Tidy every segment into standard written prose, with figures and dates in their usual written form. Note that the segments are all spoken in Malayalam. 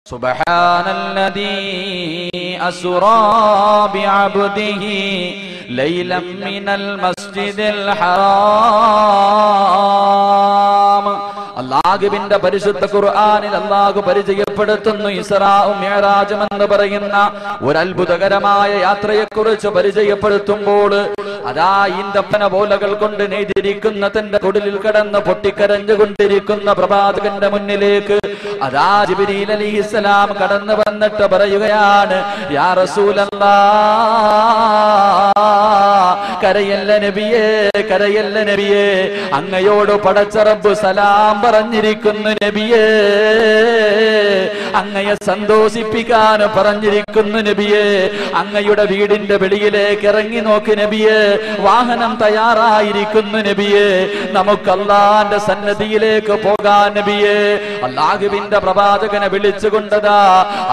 സുബ്ഹാനല്ലദീ അസ്റാ ബിഅബ്ദിഹി ലൈലൻ മിനൽ മസ്ജിദിൽ ഹറാം. അല്ലാഹുവിന്റെ പരിശുദ്ധ ഖുർആനിൽ അല്ലാഹു പരിചയപ്പെടുത്തുന്നു ഇസ്രാഉം മിഅ്റാജും എന്ന് പറയുന്ന ഒരു അത്ഭുതകരമായ യാത്രയെക്കുറിച്ച് പരിചയപ്പെടുത്തുമ്പോൾ അതാ ഈന്തപ്പന പോലകൾ കൊണ്ട് നെയ്തിരിക്കുന്ന തന്റെ കുടിലിൽ കിടന്ന് പൊട്ടിക്കരഞ്ഞുകൊണ്ടിരിക്കുന്ന പ്രവാചകന്റെ മുന്നിലേക്ക് അതാ ജിബ്രീൽ അലൈഹിസ്സലാം കടന്നു വന്നിട്ട് പറയുകയാണ്, യാ റസൂലല്ലാഹ്, കരയല്ല നബിയേ, കരയല്ല നബിയേ, അങ്ങയോട് പടച്ച റബ്ബ് സലാം പറഞ്ഞിരിക്കുന്നു നബിയേ, അങ്ങയെ സന്തോഷിപ്പിക്കാൻ പറഞ്ഞിരിക്കുന്നു നബിയേ, അങ്ങയുടെ വീടിന്റെ വെളിയിലേക്ക് ഇറങ്ങി നോക്ക് നബിയേ, വാഹനം തയ്യാറായിരിക്കുന്നു നബിയേ, നമുക്ക് അല്ലാഹുവിന്റെ സന്നിധിയിലേക്ക് പോകാൻ നബിയേ. അല്ലാഹുവിന്റെ പ്രവാചകനെ വിളിച്ചുകൊണ്ടതാ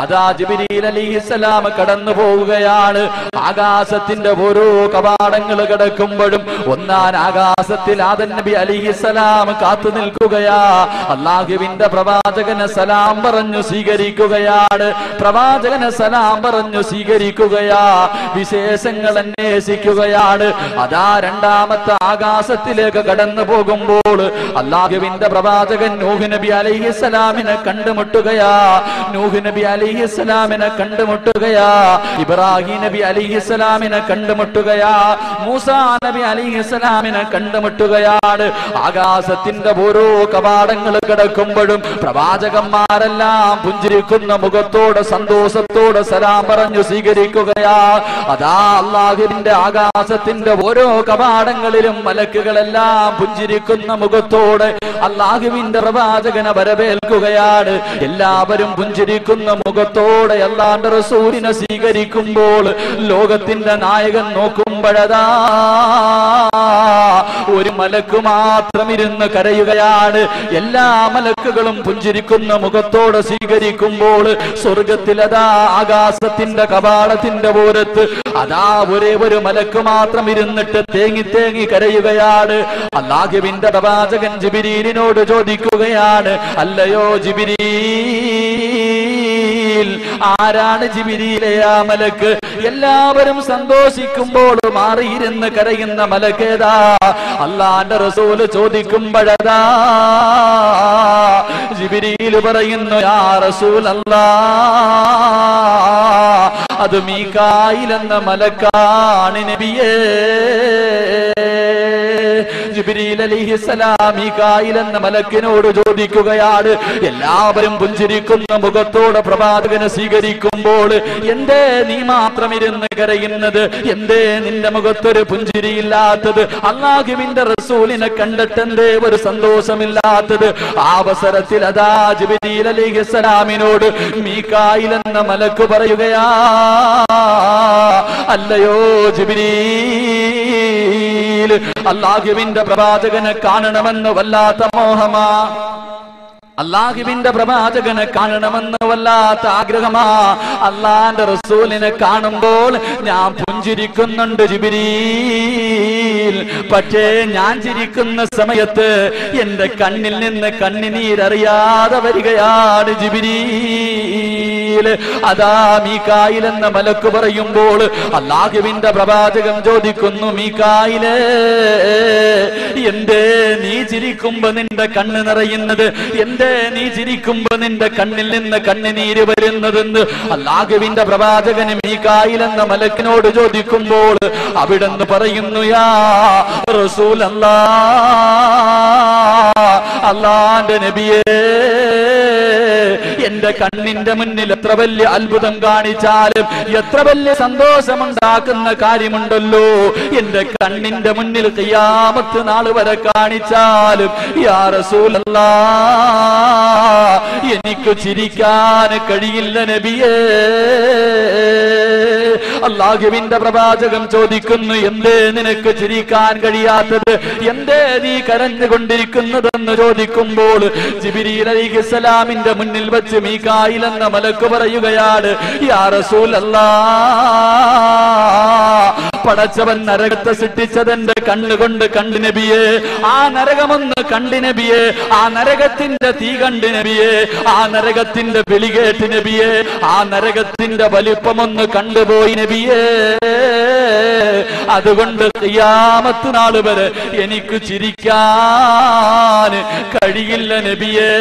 അതാ ജിബ്രീൽ അലൈഹിസ്സലാം കടന്നു പോവുകയാണ്. ആകാശത്തിന്റെ ഓരോ കവാടങ്ങൾ കിടക്കുമ്പോഴും ഒന്നാൻ ആകാശത്തിൽ ആദം നബി അലൈഹിസ്സലാം കാത്തു നിൽക്കുകയാ. അല്ലാഹുവിന്റെ പ്രവാചകനെ സലാം പറഞ്ഞു സ്വീകരിക്കുകയാണ്. പ്രവാചകനെ സലാം പറഞ്ഞു സ്വീകരിക്കുകയാ. വിശേഷങ്ങൾ അന്വേഷിക്കുകയാണ്. അതാ രണ്ടാമത്തെ ആകാശത്തിലേക്ക് കടന്നു പോകുമ്പോൾ അല്ലാഹുവിന്റെ പ്രവാചകൻ നൂഹ് നബി അലൈഹിസ്സലാമിനെ കണ്ടുമുട്ടുകയാ. നൂഹ് നബി അലൈഹിസ്സലാമിനെ കണ്ടുമുട്ടുകയാ. ഇബ്രാഹിം നബി അലൈഹിസ്സലാമിനെ കണ്ടുമുട്ടുകയാ. മൂസാ നബി അലൈഹിസ്സലാമിനെ കണ്ടുമുട്ടുകയാണ്. ആകാശത്തിന്റെ ഓരോ കവാടങ്ങൾ കിടക്കുമ്പോഴും പ്രവാചകന്മാരെല്ലാം പുഞ്ചിരിക്കുന്ന മുഖത്തോടെ സന്തോഷത്തോടെ സലാം പറഞ്ഞു സ്വീകരിക്കുകയാ. അതാ അല്ലാഹുവിന്റെ ആകാശത്തിന്റെ ഓരോ കവാടങ്ങളിലും മലക്കുകളെല്ലാം പുഞ്ചിരിക്കുന്ന മുഖത്തോടെ അല്ലാഹുവിന്റെ പ്രവാചകനെ വരവേൽക്കുകയാണ്. എല്ലാവരും പുഞ്ചിരിക്കുന്ന മുഖത്തോടെ അല്ലാഹുവിന്റെ റസൂലിനെ സ്വീകരിക്കുമ്പോൾ ലോകത്തിന്റെ നായകൻ നോക്കുമ്പോഴതാ ഒരു മലക്ക് മാത്രം ഇരുന്ന് കരയുകയാണ്. എല്ലാ മലക്കുകളും പുഞ്ചിരിക്കുന്ന മുഖത്തോടെ സ്വീകരിക്കുമ്പോൾ സ്വർഗത്തിലതാ ആകാശത്തിന്റെ കവാടത്തിന്റെ ഓരത്ത് അതാ ഒരേ ഒരു മലക്ക് മാത്രം ഇരുന്നിട്ട് തേങ്ങി തേങ്ങി കരയുകയാണ്. അല്ലാഹുവിന്റെ പ്രവാചകൻ ജിബ്രീലിനോട് ചോദിക്കുകയാണ്, അല്ലയോ ജിബ്രീൽ, ആരാണ് ജിബ്രീലേ ആ മലക്ക്? എല്ലാവരും സന്തോഷിക്കുമ്പോൾ മാറിയിരുന്ന് കരയുന്ന മലക്കേതാ? അല്ലാഹുവിന്റെ റസൂൽ ചോദിക്കുമ്പോഴതാ ജിബ്രീൽ പറയുന്നു, യാ റസൂലല്ലാഹ്, അത് മീകായിൽ എന്ന മലക്കാണ് നബിയേ. ജിബ്രീൽ അലൈഹിസ്സലാം മീകായിൽ എന്ന മലക്കിനോട് ചോദിക്കുകയാണ്, എല്ലാവരും പുഞ്ചിരിക്കുന്ന മുഖത്തോടെ പ്രവാചകനെ സ്വീകരിക്കുമ്പോൾ എന്തേ നീ മാത്രം ഇരുന്ന് കരയുന്നത്? എന്തേ നിന്റെ മുഖത്തൊരു പുഞ്ചിരിയില്ലാത്തത്? അല്ലാഹുവിന്റെ റസൂലിനെ കണ്ടിട്ട് എന്തേ ഒരു സന്തോഷമില്ലാത്തത്? ആ അവസരത്തിൽ അതാ ജിബ്രീൽ അലൈഹിസ്സലാമിനോട് മീകായിൽ എന്ന മലക്ക് പറയുകയാ, അല്ലയോ ജിബ്രീൽ, അല്ലാഹുവിന്റെ പ്രവാചകനെ കാണണമെന്ന് വല്ലാത്ത മോഹമാ, അല്ലാഹുവിന്റെ പ്രവാചകനെ കാണണമെന്ന് വല്ലാത്ത ആഗ്രഹമാ. അല്ലാഹുവിന്റെ റസൂലിനെ കാണുമ്പോൾ ഞാൻ പുഞ്ചിരിക്കുന്നുണ്ട് ജിബ്രീൽ, പക്ഷേ ഞാൻ ചിരിക്കുന്ന സമയത്ത് എന്റെ കണ്ണിൽ നിന്ന് കണ്ണിനീരറിയാതെ വരികയാണ് ജിബ്രീൽ. അതാ മീകായിൽ എന്ന മലക്ക് പറയുമ്പോൾ അല്ലാഹുവിന്റെ പ്രവാചകൻ ചോദിക്കുന്നു, മീകായിലേ, എന്തേ നീ ചിരിക്കുമ്പോ നിന്റെ കണ്ണ് നിറയുന്നത്? എന്തേ നീ ചിരിക്കുമ്പോ നിന്റെ കണ്ണിൽ നിന്ന് കണ്ണുനീര് വരുന്നതെന്ന് അല്ലാഹുവിന്റെ പ്രവാചകൻ മീകായിൽ എന്ന മലക്കിനോട് ചോദിക്കുമ്പോൾ അവിടെന്ന് പറയുന്നു, യാ റസൂലല്ലാഹ്, അല്ലാഹുവിന്റെ നബിയേ, എന്റെ കണ്ണിന്റെ മുന്നിൽ എത്ര വലിയ അത്ഭുതം കാണിച്ചാലും എത്ര വലിയ സന്തോഷമുണ്ടാക്കുന്ന കാര്യമുണ്ടല്ലോ, എന്റെ കണ്ണിന്റെ മുന്നിൽ ഖിയാമത്ത് നാൾ വരെ കാണിച്ചാലും യാ റസൂലല്ലാഹ്, എനിക്ക് ചിരിക്കാൻ കഴിയില്ല നബിയേ. അല്ലാഹുവിന്റെ പ്രവാചകൻ ചോദിക്കുന്നു, എന്തേ നിനക്ക് ചിരിക്കാൻ കഴിയാത്തത്? എന്തേ നീ കരഞ്ഞുകൊണ്ടിരിക്കുന്നതെന്ന് ചോദിക്കുമ്പോൾ ജിബ്രീൽ അലൈഹിസ്സലാമിന്റെ മുന്നിൽ വെച്ച് മീകായിൽ എന്ന മലക്ക് പറയുകയാണ്, യാ റസൂലല്ലാഹ്, പടച്ചവൻ നരകത്തെ സൃഷ്ടിച്ചതെന്റെ കണ്ണുകൊണ്ട് കണ്ടു നബിയെ. ആ നരകമൊന്ന് കണ്ടു നബിയെ. ആ നരകത്തിന്റെ തീ കണ്ടു നബിയെ. ആ നരകത്തിന്റെ വിളി കേട്ട് നബിയെ. ആ നരകത്തിന്റെ വലിപ്പമൊന്ന് കണ്ടുപോയി നബിയെ. അതുകൊണ്ട് ഖിയാമത്ത് നാൾ വരെ എനിക്ക് ചിരിക്കാൻ കഴിയില്ല നബിയേ.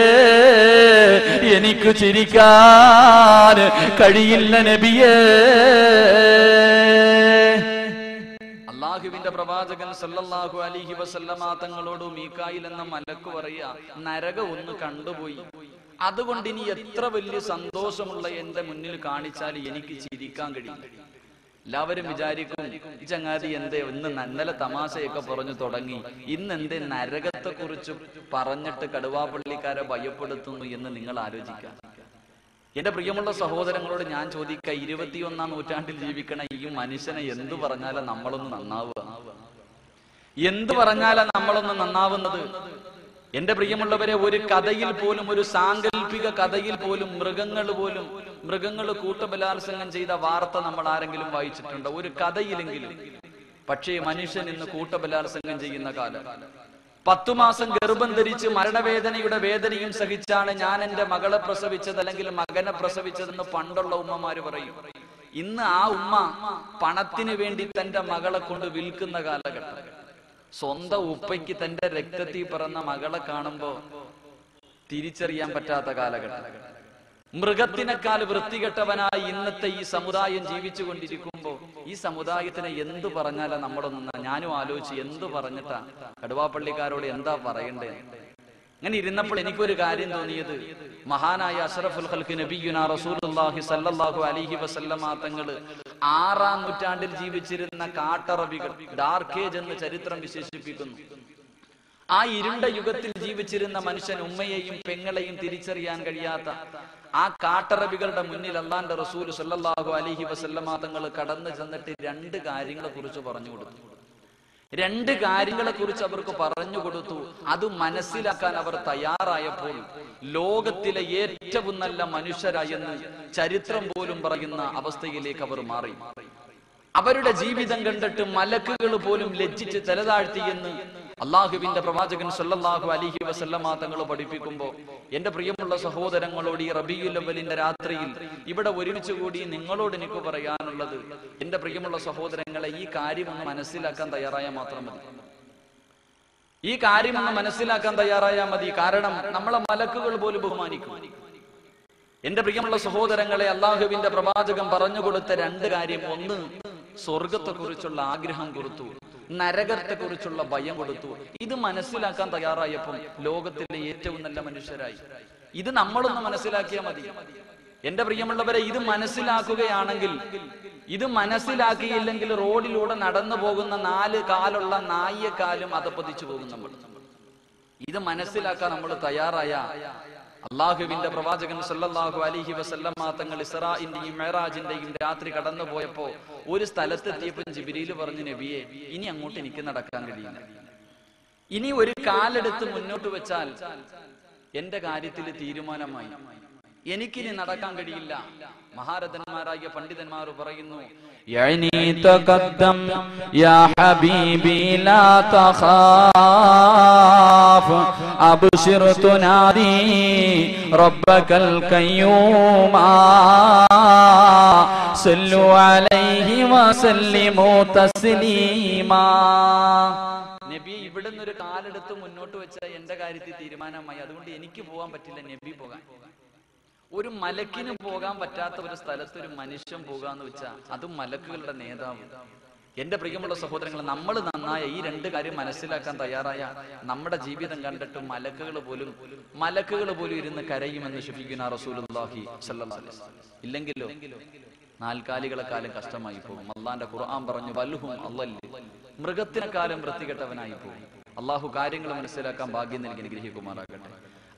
എനിക്ക് ചിരിക്കാൻ കഴിയില്ല നബിയേ. അല്ലാഹുവിന്റെ പ്രവാചകൻ സല്ലല്ലാഹു അലൈഹി വസല്ലമ തങ്ങളോട് മീകായിൽ എന്ന മലക്ക് പറയാ, നരകം ഒന്ന് കണ്ടുപോയി, അതുകൊണ്ട് ഇനി എത്ര വലിയ സന്തോഷമുള്ള എന്റെ മുന്നിൽ കാണിച്ചാൽ എനിക്ക് ചിരിക്കാൻ കഴിയും. എല്ലാവരും വിചാരിക്കും, ചങ്ങാതി എന്തേ ഇന്നലെ തമാശയൊക്കെ പറഞ്ഞു തുടങ്ങി, ഇന്നെന്തേ നരകത്തെ കുറിച്ച് പറഞ്ഞിട്ട് കടുവാപ്പള്ളിക്കാരെ ഭയപ്പെടുത്തുന്നു എന്ന് നിങ്ങൾ ആലോചിക്കാം. എന്റെ പ്രിയമുള്ള സഹോദരങ്ങളോട് ഞാൻ ചോദിക്ക, 21-ാം നൂറ്റാണ്ടിൽ ജീവിക്കണ ഈ മനുഷ്യനെ എന്തു പറഞ്ഞാലാ നമ്മളൊന്ന് നന്നാവുക? എന്തു പറഞ്ഞാലാ നമ്മളൊന്ന് നന്നാവുന്നത്? എന്റെ പ്രിയമുള്ളവരെ, ഒരു കഥയിൽ പോലും, ഒരു സാങ്കല്പിക കഥയിൽ പോലും മൃഗങ്ങൾ കൂട്ടബലാത്സംഗം ചെയ്ത വാർത്ത നമ്മൾ ആരെങ്കിലും വായിച്ചിട്ടുണ്ടോ? ഒരു കഥയിലെങ്കിലും. പക്ഷേ മനുഷ്യൻ ഇന്ന് കൂട്ടബലാത്സംഗം ചെയ്യുന്ന കാലം. 10 മാസം ഗർഭം ധരിച്ച് മരണവേദനയുടെ വേദനയും സഹിച്ചാണ് ഞാൻ എന്റെ മകളെ പ്രസവിച്ചത് അല്ലെങ്കിൽ മകനെ പ്രസവിച്ചതെന്ന് പണ്ടുള്ള ഉമ്മമാര് പറയും. ഇന്ന് ആ ഉമ്മ പണത്തിന് വേണ്ടി തന്റെ മകളെ കൊണ്ട് വിൽക്കുന്ന കാലഘട്ടം. സ്വന്തം ഉപ്പയ്ക്ക് തന്റെ രക്തത്തിൽ പിറന്ന മകളെ കാണുമ്പോ തിരിച്ചറിയാൻ പറ്റാത്ത കാലഘട്ടം. മൃഗത്തിനേക്കാൾ വൃത്തികെട്ടവനായി ഇന്നത്തെ ഈ സമുദായം ജീവിച്ചു കൊണ്ടിരിക്കുമ്പോ ഈ സമുദായത്തിനെ എന്തു പറഞ്ഞാലാ നമ്മളൊന്നും, ഞാനും ആലോചിച്ച് എന്തു പറഞ്ഞിട്ടാ കടുവാപ്പള്ളിക്കാരോട് എന്താ പറയണ്ടേ? അങ്ങനെ ഇരുന്നപ്പോൾ എനിക്കൊരു കാര്യം തോന്നിയത്, മഹാനായ അഷ്റഫുൽ ഖൽഖ് നബിയുനാ റസൂലുള്ളാഹി സ്വല്ലല്ലാഹു അലൈഹി വസല്ലമ തങ്ങൾ 6-ാം നൂറ്റാണ്ടിൽ ജീവിച്ചിരുന്ന കാട്ടറബികൾ, ഡാർക്ക് ഏജ് എന്ന് ചരിത്രം വിശേഷിപ്പിക്കുന്നു. ആ ഇരുണ്ട യുഗത്തിൽ ജീവിച്ചിരുന്ന മനുഷ്യൻ ഉമ്മയെയും പെങ്ങളെയും തിരിച്ചറിയാൻ കഴിയാത്ത ആ കാട്ടറബികളുടെ മുന്നിൽ അല്ലാഹുവിന്റെ റസൂൽ സ്വല്ലല്ലാഹു അലൈഹി വസല്ലമ തങ്ങൾ കടന്നു ചെന്നിട്ട് 2 കാര്യങ്ങളെ കുറിച്ച് പറഞ്ഞു കൊടുത്തു. 2 കാര്യങ്ങളെ കുറിച്ച് അവർക്ക് പറഞ്ഞു കൊടുത്തു. അത് മനസ്സിലാക്കാൻ അവർ തയ്യാറായപ്പോൾ ലോകത്തിലെ ഏറ്റവും നല്ല മനുഷ്യരായെന്ന് ചരിത്രം പോലും പറയുന്ന അവസ്ഥയിലേക്ക് അവർ മാറി. അവരുടെ ജീവിതം കണ്ടിട്ട് മലക്കുകൾ പോലും ലജ്ജിച്ച് തലതാഴ്ത്തിയെന്ന് അള്ളാഹുവിന്റെ പ്രവാചകൻ സല്ലല്ലാഹു അലൈഹി വസല്ലമ തങ്ങൾ പഠിപ്പിക്കുമ്പോൾ, എന്റെ പ്രിയമുള്ള സഹോദരങ്ങളോട് ഈ റബീഉൽ അവ്വലിന്റെ രാത്രിയിൽ ഇവിടെ ഒരുമിച്ച് കൂടി നിങ്ങളോട് എനിക്ക് പറയാനുള്ളത്, എന്റെ പ്രിയമുള്ള സഹോദരങ്ങളെ, ഈ കാര്യം ഒന്ന് മനസ്സിലാക്കാൻ തയ്യാറായാൽ മാത്രം മതി. ഈ കാര്യം ഒന്ന് മനസ്സിലാക്കാൻ തയ്യാറായാൽ മതി. കാരണം നമ്മളെ മലക്കുകൾ പോലും ബഹുമാനിക്കും. എന്റെ പ്രിയമുള്ള സഹോദരങ്ങളെ, അള്ളാഹുവിന്റെ പ്രവാചകൻ പറഞ്ഞു കൊടുത്ത 2 കാര്യം, ഒന്ന് സ്വർഗത്തെ കുറിച്ചുള്ള ആഗ്രഹം കൊടുത്തു, നരകത്തെ കുറിച്ചുള്ള ഭയം കൊടുത്തു. ഇത് മനസ്സിലാക്കാൻ തയ്യാറായപ്പോൾ ലോകത്തിലെ ഏറ്റവും നല്ല മനുഷ്യരായി. ഇത് നമ്മളൊന്ന് മനസ്സിലാക്കിയാൽ മതി. എന്റെ പ്രിയമുള്ളവരെ, ഇത് മനസ്സിലാക്കുകയാണെങ്കിൽ, ഇത് മനസ്സിലാക്കിയില്ലെങ്കിൽ റോഡിലൂടെ നടന്നു പോകുന്ന 4 കാലുള്ള നായക്കാലും അതപ്പതിച്ചു പോകും നമ്മൾ. ഇത് മനസ്സിലാക്കാൻ നമ്മൾ തയ്യാറായ അള്ളാഹുവിന്റെ പ്രവാചകൻ സല്ലല്ലാഹു അലൈഹി വസല്ലമ തങ്ങൾ ഇസ്രാഇന്റെയും മിഅ്റാജിന്റെയും രാത്രി കടന്നു പോയപ്പോ ഒരു സ്ഥലത്തെത്തിയപ്പോൾ ജിബ്രീൽ പറഞ്ഞു, നബിയെ, ഇനി അങ്ങോട്ട് എനിക്ക് നടക്കാൻ കഴിയില്ല. ഇനി ഒരു കാലെടുത്ത് മുന്നോട്ട് വെച്ചാൽ എന്റെ കാര്യത്തിൽ തീരുമാനമായി, എനിക്കിനി നടക്കാൻ കഴിയില്ല. മഹാരഥന്മാരായ പണ്ഡിതന്മാർ പറയുന്നു, യഅനി തഖദ്ദം യാ ഹബീബി ലാ തഖാഫ് അബ്ശിർ തുനാദി റബ്ബകൽ ഖയ്യൂമാ സല്ലു അലൈഹി വസല്ലിമു തസ്ലീമാ. നബി, ഇവിടുന്ന് ഒരു കാലെടുത്ത് മുന്നോട്ട് വെച്ചാൽ എന്റെ കാര്യത്തിൽ തീരുമാനമായി, അതുകൊണ്ട് എനിക്ക് പോകാൻ പറ്റില്ല, നബി പോകാൻ. ഒരു മലക്കിന് പോകാൻ പറ്റാത്ത ഒരു സ്ഥലത്ത് ഒരു മനുഷ്യൻ പോകാന്ന് വെച്ചാൽ അതും മലക്കുകളുടെ നേതാവ്. എന്റെ പ്രിയമുള്ള സഹോദരങ്ങൾ, നമ്മൾ നന്നായ ഈ 2 കാര്യം മനസ്സിലാക്കാൻ തയ്യാറായ നമ്മുടെ ജീവിതം കണ്ടിട്ട് മലക്കുകൾ പോലും ഇരുന്ന് കരയുമെന്ന് ശഫീഖുനാ റസൂലുള്ളാഹി സ്വല്ലല്ലാഹു അലൈഹി വസല്ലം. ഇല്ലെങ്കിലോ 4 കാലികളെക്കാലം കഷ്ടമായി പോകും. അള്ളാന്റെ ഖുർആൻ പറഞ്ഞു, വൽഹും അള്ളല്, മൃഗത്തിനെക്കാലം വൃത്തികെട്ടവനായി പോകും. അള്ളാഹു കാര്യങ്ങൾ മനസ്സിലാക്കാൻ ഭാഗ്യം നൽകി അനുഗ്രഹിക്കുമാറാകട്ടെ.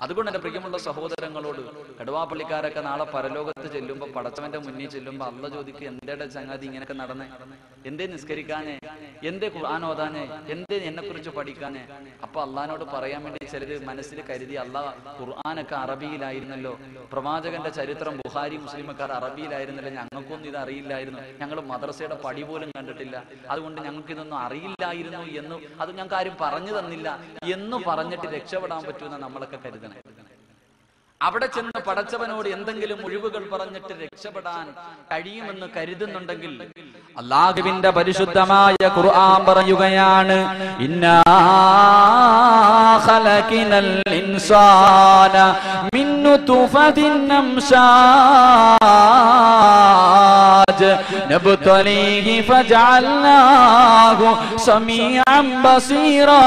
അതുകൊണ്ട് എന്റെ പ്രിയമുള്ള സഹോദരങ്ങളോട്, കടുവാപ്പള്ളിക്കാരൊക്കെ നാളെ പരലോകത്ത് ചെല്ലുമ്പോ, പടച്ചവന്റെ മുന്നിൽ ചെല്ലുമ്പോ അള്ള ചോദിക്കും, എന്തേടെ ചങ്ങാതി ഇങ്ങനെയൊക്കെ നടന്നേ, എന്തേ നിസ്കരിക്കാനേ, എന്തേ ഖുർആൻ ഓതാന്, എന്തേ എന്നെ കുറിച്ച് പഠിക്കാന്? അപ്പൊ അള്ളഹാനോട് പറയാൻ വേണ്ടി ചിലര് മനസ്സിൽ കരുതി, അള്ളാഹ് ഖുർആനൊക്കെ അറബിയിലായിരുന്നല്ലോ, പ്രവാചകന്റെ ചരിത്രം ബുഖാരി മുസ്ലിമൊക്കെ അറബിയിലായിരുന്നല്ലോ, ഞങ്ങൾക്കൊന്നും ഇത് അറിയില്ലായിരുന്നു, ഞങ്ങൾ മദ്രസയുടെ പടി പോലും കണ്ടിട്ടില്ല, അതുകൊണ്ട് ഞങ്ങൾക്ക് ഇതൊന്നും അറിയില്ലായിരുന്നു എന്ന്, അത് ഞങ്ങൾക്ക് ആരും പറഞ്ഞു തന്നില്ല എന്ന് പറഞ്ഞിട്ട് രക്ഷപ്പെടാൻ പറ്റുമെന്ന് നമ്മളൊക്കെ കരുതണേ. അവിടെ ചെന്ന് പടച്ചവനോട് എന്തെങ്കിലും ഒഴിവുകൾ പറഞ്ഞിട്ട് രക്ഷപ്പെടാൻ കഴിയുമെന്ന് കരുതുന്നുണ്ടെങ്കിൽ അല്ലാഹുവിന്റെ പരിശുദ്ധമായ ഖുർആൻ പറയുകയാണ്, ഇന്നാ ഖലഖനൽ ഇൻസാന മിൻ നുത്ഫത്തിൻ അംശാജ് നബ്തലീഹി ഫജഅൽനാഹു സമീഅൻ ബസീറാ.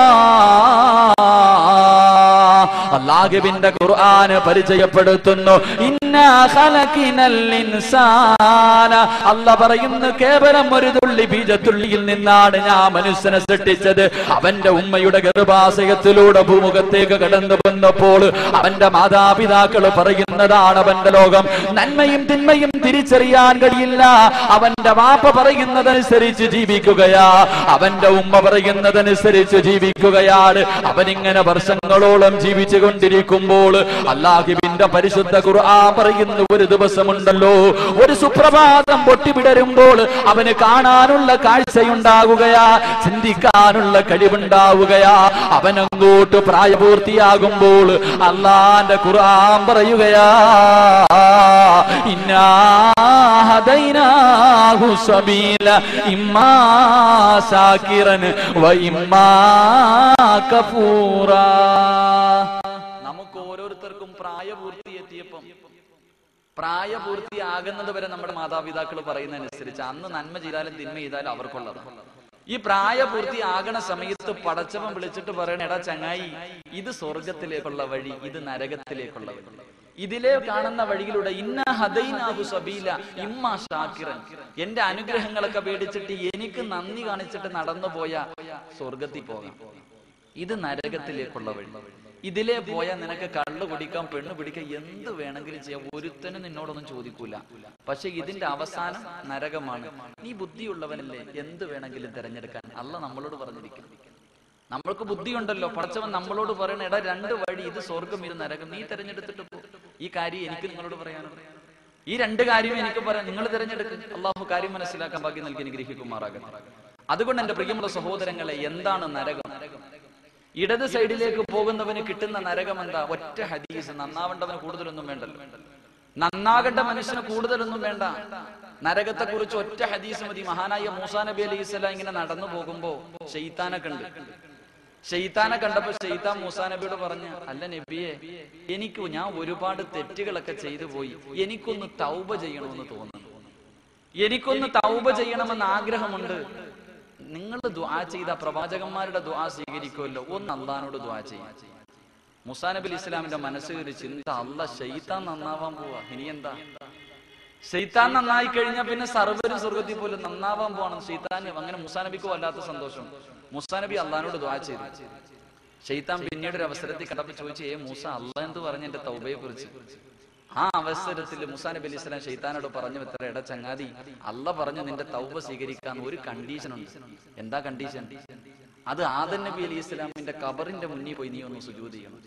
അല്ലാഹുവിന്റെ ഖുർആൻ പരിചയപ്പെടുത്തുന്നു, ഇന്നാ ഖലഖനൽ ഇൻസാന. അല്ലാഹ് പറയുന്നു, കേവലം ഒരു തുള്ളി ബീജത്തുള്ളിയിൽ നിന്നാണ് ഞാൻ മനുഷ്യനെ സൃഷ്ടിച്ചത്. അവന്റെ ഉമ്മയുടെ ഗർഭാശയത്തിലൂടെ ഭൂമുഖത്തേക്ക് കടന്നു വന്നപ്പോൾ അവന്റെ മാതാപിതാക്കൾ പറയുന്നതാണ് അവന്റെ ലോകം. നന്മയും തിന്മയും തിരിച്ചറിയാൻ കഴിയില്ല. അവന്റെ വാപ്പ പറയുന്നതനുസരിച്ച് ജീവിക്കുകയാ, അവന്റെ ഉമ്മ പറയുന്നതനുസരിച്ച് ജീവിക്കുകയാണ്. അവനിങ്ങനെ വർഷങ്ങളോളം ജീവിച്ചു കൊണ്ടിരിക്കുമ്പോൾ അല്ലാഹുവിന്റെ പരിശുദ്ധ ഖുർആൻ പറയുന്ന ഒരു ദിവസമുണ്ടല്ലോ, ഒരു സുപ്രഭാതം പൊട്ടിവിടരുമ്പോൾ അവന് കാണാനുള്ള കാഴ്ചയുണ്ടാകുകയാ, ചിന്തിക്കാനുള്ള കഴിവുണ്ടാവുകയാ. അവനങ്ങോട്ട് പ്രായപൂർത്തിയാകുമ്പോൾ അല്ലാഹുവിന്റെ ഖുർആൻ പറയുകയാ, ഇന്നാ ഹദൈനാഹു സബീല ഇമ്മാ ശാകിറൻ വ ഇമ്മാ കഫൂറാ. നമുക്ക് ഓരോരുത്തർക്കും പ്രായപൂർത്തിയെത്തിയപ്പം, പ്രായപൂർത്തിയാകുന്നത് വരെ നമ്മുടെ മാതാപിതാക്കൾ പറയുന്നതനുസരിച്ച് അന്ന് നന്മ ചെയ്താലും തിന്മ ചെയ്താലും അവർക്കുള്ളതാണ്. ഈ പ്രായപൂർത്തിയാകണ സമയത്ത് പടച്ചവൻ വിളിച്ചിട്ട് പറയണ, എടാ ചങ്ങായി, ഇത് സ്വർഗത്തിലേക്കുള്ള വഴി, ഇത് നരകത്തിലേക്കുള്ള വഴി. ഇതിലെ കാണുന്ന വഴിയിലൂടെ ഇന്ന ഹദൈനാഹു സബീല ഇമ്മാ ശാകിറൻ, എന്റെ അനുഗ്രഹങ്ങളൊക്കെ പേടിച്ചിട്ട് എനിക്ക് നന്ദി കാണിച്ചിട്ട് നടന്നു പോയ സ്വർഗത്തിൽ പോകാം. ഇത് നരകത്തിലേക്കുള്ള വഴി. ഇതിലേ പോയാൽ നിനക്ക് കള്ളു കുടിക്കാം, പെണ്ണു പിടിക്കാം, എന്ത് വേണമെങ്കിലും ചെയ്യാം, ഒരുത്തനും നിന്നോടൊന്നും ചോദിക്കൂല. പക്ഷെ ഇതിന്റെ അവസാനം നരകമാണ്. നീ ബുദ്ധിയുള്ളവനല്ലേ, എന്ത് വേണമെങ്കിലും തിരഞ്ഞെടുക്കാൻ അല്ലാഹ് നമ്മളോട് പറഞ്ഞിരിക്കുന്നു. നമ്മൾക്ക് ബുദ്ധിയുണ്ടല്ലോ, പടച്ചവൻ നമ്മളോട് പറയണ, എടാ രണ്ട് വഴി, ഇത് സ്വർഗം ഇത് നരകം, നീ തിരഞ്ഞെടുത്തിട്ട് പോ. ഈ കാര്യം എനിക്ക് നിങ്ങളോട് പറയാനുണ്ട്. ഈ രണ്ട് കാര്യം എനിക്ക് പറയാം, നിങ്ങൾ തിരഞ്ഞെടുക്കും. അള്ളാഹു കാര്യം മനസ്സിലാക്കാൻ ഭാഗ്യം നൽകി അനുഗ്രഹിക്കുമാറാകട്ടെ. അതുകൊണ്ട് എന്റെ പ്രിയമുള്ള സഹോദരങ്ങളെ, എന്താണ് നരകം? ഇടത് സൈഡിലേക്ക് പോകുന്നവന് കിട്ടുന്ന നരകം എന്താ? ഒറ്റ ഹദീസ്. നന്നാവേണ്ടവന് കൂടുതലൊന്നും വേണ്ടല്ലോ, നന്നാകേണ്ട മനുഷ്യന് കൂടുതലൊന്നും വേണ്ട. നരകത്തെ കുറിച്ച് ഒറ്റ ഹദീസ് മതി. മഹാനായ മൂസാ നബി അലൈഹി സ്വലാം ഇങ്ങനെ നടന്നു പോകുമ്പോ ശൈത്താനെ കണ്ടു. ശൈത്താനെ കണ്ടപ്പോ ശൈത്താൻ മൂസാ നബിയോട് പറഞ്ഞു, അല്ല നബിയെ, ഞാൻ ഒരുപാട് തെറ്റുകളൊക്കെ ചെയ്തു പോയി, എനിക്കൊന്ന് തൗബ ചെയ്യണമെന്ന് തോന്നുന്നു, എനിക്കൊന്ന് തൗബ ചെയ്യണമെന്ന് ആഗ്രഹമുണ്ട്. നിങ്ങൾ ദുആ ചെയ്ത പ്രവാചകന്മാരുടെ ദുആ സ്വീകരിക്കുമല്ലോ, ഒന്ന് അള്ളാഹിനോട് ദുആ ചെയ്യാം. മൂസാ നബി അലൈഹി സ്വലാമിന്റെ മനസ്സിൽ ഒരു ചിന്ത, അല്ലാഹ് ശൈത്താൻ നന്നാവാൻ പോവാ, ഇനി എന്താ? ശൈത്താൻ നന്നായി കഴിഞ്ഞാൽ പിന്നെ സർവ്വരും സ്വർഗത്തിൽ പോലും നന്നാവാൻ പോവാണ്. ശൈത്താൻ അങ്ങനെ മൂസാ നബിക്ക് വല്ലാത്ത സന്തോഷം. മൂസാ നബി അള്ളാഹിനോട് ദുആ ചെയ്തു. ശൈത്താൻ പിന്നീട് ഒരു അവസരത്തിൽ കണ്ടപ്പോൾ ചോദിച്ചു, മൂസ, അള്ളാഹ് എന്ത് പറഞ്ഞു എന്റെ തൗബയെ കുറിച്ച്? ആ അവസരത്തിൽ മൂസാ നബി അലൈഹി സ്വലാം ശൈത്താനോട് പറഞ്ഞു, എത്ര എടാ ചങ്ങാതി, അള്ളാഹ് പറഞ്ഞു നിന്റെ തൗബ സ്വീകരിക്കാൻ ഒരു കണ്ടീഷൻ ഉണ്ട്. എന്താ കണ്ടീഷൻ? അത് ആദം നബി അലൈഹി സ്വലാമിന്റെ ഖബറിന്റെ മുന്നിൽ പോയി നീ ഒന്ന് സുജൂദ് ചെയ്യണം.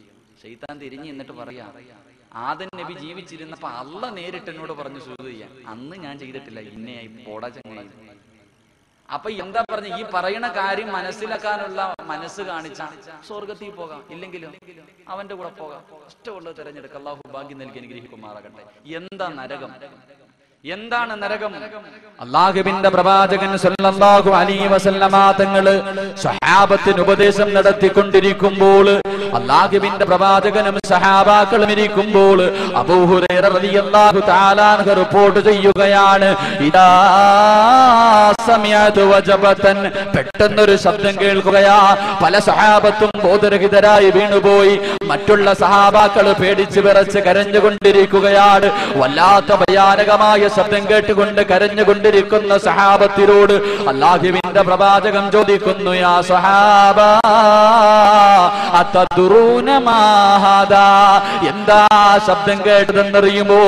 ശൈത്താൻ തിരിഞ്ഞ് എന്നിട്ട് പറയാ, ആദം നബി ജീവിച്ചിരുന്നപ്പോ അള്ളാഹ് നേരിട്ട് എന്നോട് പറഞ്ഞു സുജൂദ് ചെയ്യാൻ, അന്ന് ഞാൻ ചെയ്തിട്ടില്ല, ഇന്നയായി പോടാ ചങ്ങായി. അപ്പൊ എന്താ പറഞ്ഞ, ഈ പറയുന്ന കാര്യം മനസ്സിലാക്കാനുള്ള മനസ്സ് കാണിച്ച സ്വർഗത്തിൽ പോകാം, ഇല്ലെങ്കിലും അവന്റെ കൂടെ പോകാം. ഇഷ്ടമുള്ളത് തിരഞ്ഞെടുക്കുക. അല്ലാഹു ഭാഗ്യം നൽകി അനുഗ്രഹിക്കുമാറാകട്ടെ. എന്താ നരകം? എന്താണ് നരകം? അല്ലാഹുവിന്റെ പ്രവാചകൻ സല്ലല്ലാഹു അലൈഹി വസല്ലമ തങ്ങള് സ്വഹാബത്തിന് ഉപദേശം നടത്തിക്കൊണ്ടിരിക്കുമ്പോൾ, അല്ലാഹുവിന്റെ പ്രവാചകനും സഹാബാക്കളും ഇരിക്കുമ്പോൾ അബൂ ഹുറൈറ റളിയല്ലാഹു തആല അൻഹു റിപ്പോർട്ട് ചെയ്യുകയാണ്, ഇദാ സമിഅതു വജബതൻ, പെട്ടെന്നൊരു ശബ്ദം കേൾക്കുകയാ. പല സഹാബത്തും ബോധരഹിതരായി വീണുപോയി. മറ്റുള്ള സഹാബാക്കൾ പേടിച്ച് വിറച്ച് കരഞ്ഞുകൊണ്ടിരിക്കുകയാണ്. വല്ലാത്ത ഭയാനകമായ ശബ്ദം കേട്ടുകൊണ്ട് കരഞ്ഞുകൊണ്ടിരിക്കുന്ന സഹാബത്തിനോട് അല്ലാഹുവിന്റെ പ്രവാചകൻ ചോദിക്കുന്നു, യാ സഹാബ അതദ്റൂന മാ ഹാദാ, എന്താ ശബ്ദം കേട്ടതെന്നറിയുമോ?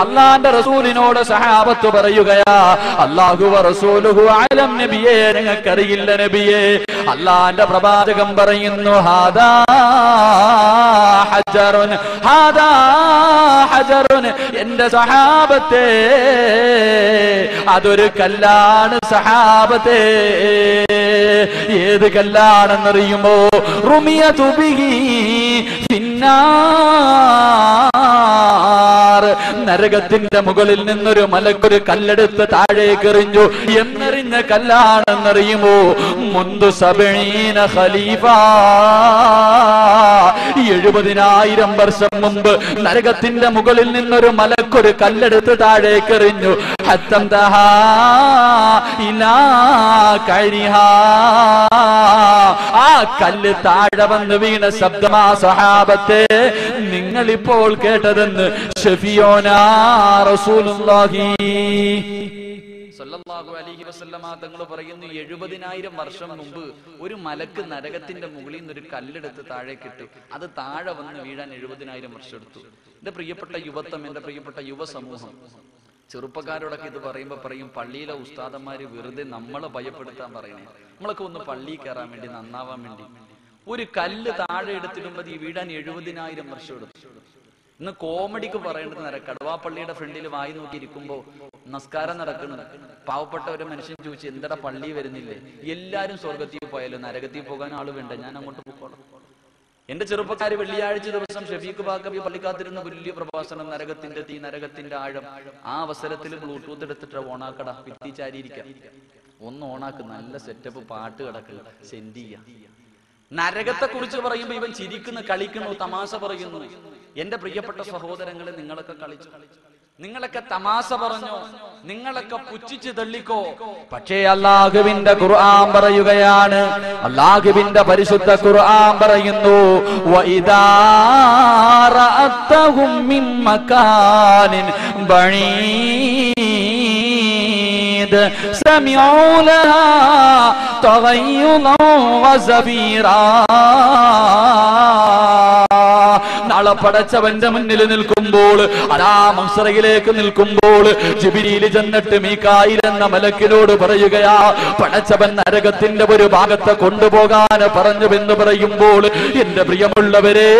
അല്ലാഹുവിന്റെ റസൂലിനോട് സഹാബത്ത് പറയുകയാ, അല്ലാഹു വ റസൂലുഹു അലം നബിയേ, നിങ്ങൾക്കറിയില്ല നബിയേ. അല്ലാഹുവിന്റെ പ്രവാചകൻ പറയുന്നു, ഹാദാ ഹജറുൻ, ഹാദാ ഹജറുൻ, എന്റെ സഹാബത്തെ അതൊരു കല്ലാണ് സഹാബത്തെ. ഏത് കല്ലാണെന്നറിയുമോ? റുമിയതു ബിഹി ഫിന്നാർ, നരകത്തിന്റെ മുകളിൽ നിന്നൊരു മലക്കൊരു കല്ലെടുത്ത് താഴേക്ക് എറിഞ്ഞു. എന്നെറിഞ്ഞ കല്ലാണെന്നറിയുമോ? മുൻദു സബഈന ഖലീഫ, 70,000 വർഷം മുമ്പ് നരകത്തിന്റെ മുകളിൽ നിന്നൊരു മലക്കൊരു കല്ലെടുത്ത് താഴേക്ക് എറിഞ്ഞു. ഹത്തം തഹാ ഇലാ കരിഹാ, ആ കല്ല് താഴെ വന്ന് വീണ ശബ്ദമാ സഹാബത്തെ നിങ്ങളിപ്പോൾ കേട്ടതെന്ന് ഷഫീഉനാ റസൂലുള്ളാഹി സല്ലല്ലാഹു അലൈഹി വസല്ലമ തങ്ങൾ പറയുന്നു, 70,000 വർഷം മുമ്പ് ഒരു മലക്ക് നരകത്തിന്റെ മുകളിൽ നിന്ന് ഒരു കല്ലെടുത്ത് താഴേക്കിട്ടു. അത് താഴെ വന്ന് വീഴാൻ 70,000 വർഷം എടുത്തു. എന്റെ പ്രിയപ്പെട്ട യുവത്വം, എന്റെ പ്രിയപ്പെട്ട യുവസമൂഹം, ചെറുപ്പക്കാരോടൊക്കെ ഇത് പറയുമ്പോ പറയും, പള്ളിയിലെ ഉസ്താദന്മാര് വെറുതെ നമ്മളെ ഭയപ്പെടുത്താൻ പറയണേ. നമ്മളൊക്കെ ഒന്ന് പള്ളിയിൽ കയറാൻ വേണ്ടി, നന്നാവാൻ വേണ്ടി. ഒരു കല്ല് താഴെ എടുത്തിടുമ്പോ ഈ വീഴാൻ 70,000 വർഷം എടുത്തു. ഇന്ന് കോമഡിക്ക് പറയേണ്ടത് കടുവാപ്പള്ളിയുടെ ഫ്രണ്ടിൽ വായി നോക്കി ഇരിക്കുമ്പോ നമസ്കാരം നടക്കുന്നത്, പാവപ്പെട്ട ഒരു മനുഷ്യൻ ചോദിച്ചു, എന്തടാ പള്ളി വരുന്നില്ലേ? എല്ലാരും സ്വർഗത്തിൽ പോയാലും നരകത്തിൽ പോകാൻ ആള് വേണ്ട, ഞാൻ അങ്ങോട്ട് പോകണം. എന്റെ ചെറുപ്പക്കാര് വെള്ളിയാഴ്ച ദിവസം ഷഫീഖ് ബാക്കബി പള്ളിക്കാത്തിരുന്ന വലിയ പ്രഭാഷണം, നരകത്തിന്റെ തീ, നരകത്തിന്റെ ആഴം. ആ അവസരത്തിൽ ബ്ലൂടൂത്ത് എടുത്തിട്ട് ഓണാക്കട, ഭിത്തി ചാരിയിരിക്കാം, ഒന്ന് ഓണാക്ക്, നല്ല സെറ്റപ്പ് പാട്ട് കിടക്കുക, സെൻഡ് ചെയ്യാം. നരകത്തെ കുറിച്ച് പറയുമ്പോ ഇവൻ ചിരിക്കുന്നു, കളിക്കുന്നു, തമാശ പറയുന്നു. എന്റെ പ്രിയപ്പെട്ട സഹോദരങ്ങളെ, നിങ്ങളൊക്കെ കളിച്ചു, നിങ്ങളൊക്കെ തമാശ പറഞ്ഞോ, നിങ്ങളൊക്കെ പുച്ഛിച്ച് തള്ളിക്കോ. പക്ഷേ അല്ലാഹുവിന്റെ ഖുർആൻ പറയുകയാണ്, അല്ലാഹുവിന്റെ പരിശുദ്ധ ഖുർആൻ പറയുന്നു, വഇദാ റഅതഹും മിൻ മകാനിൻ ബഈദ് സമിഉ ലഹാ തഗയ്യുദൻ വസഫീറാ. നാളെ പടച്ചവന്റെ മുന്നിൽ നിൽക്കുമ്പോൾ, അതാ മഹ്ശറിലേക്ക് നിൽക്കുമ്പോൾ, ജിബ്രീൽ ചെന്നിട്ട് മീകായിൽ എന്ന മലക്കിനോട് പറയുകയാ, പടച്ചവൻ നരകത്തിന്റെ ഒരു ഭാഗത്തെ കൊണ്ടുപോകാൻ പറഞ്ഞുവെന്ന് പറയുമ്പോൾ, എന്റെ പ്രിയമുള്ളവരെ,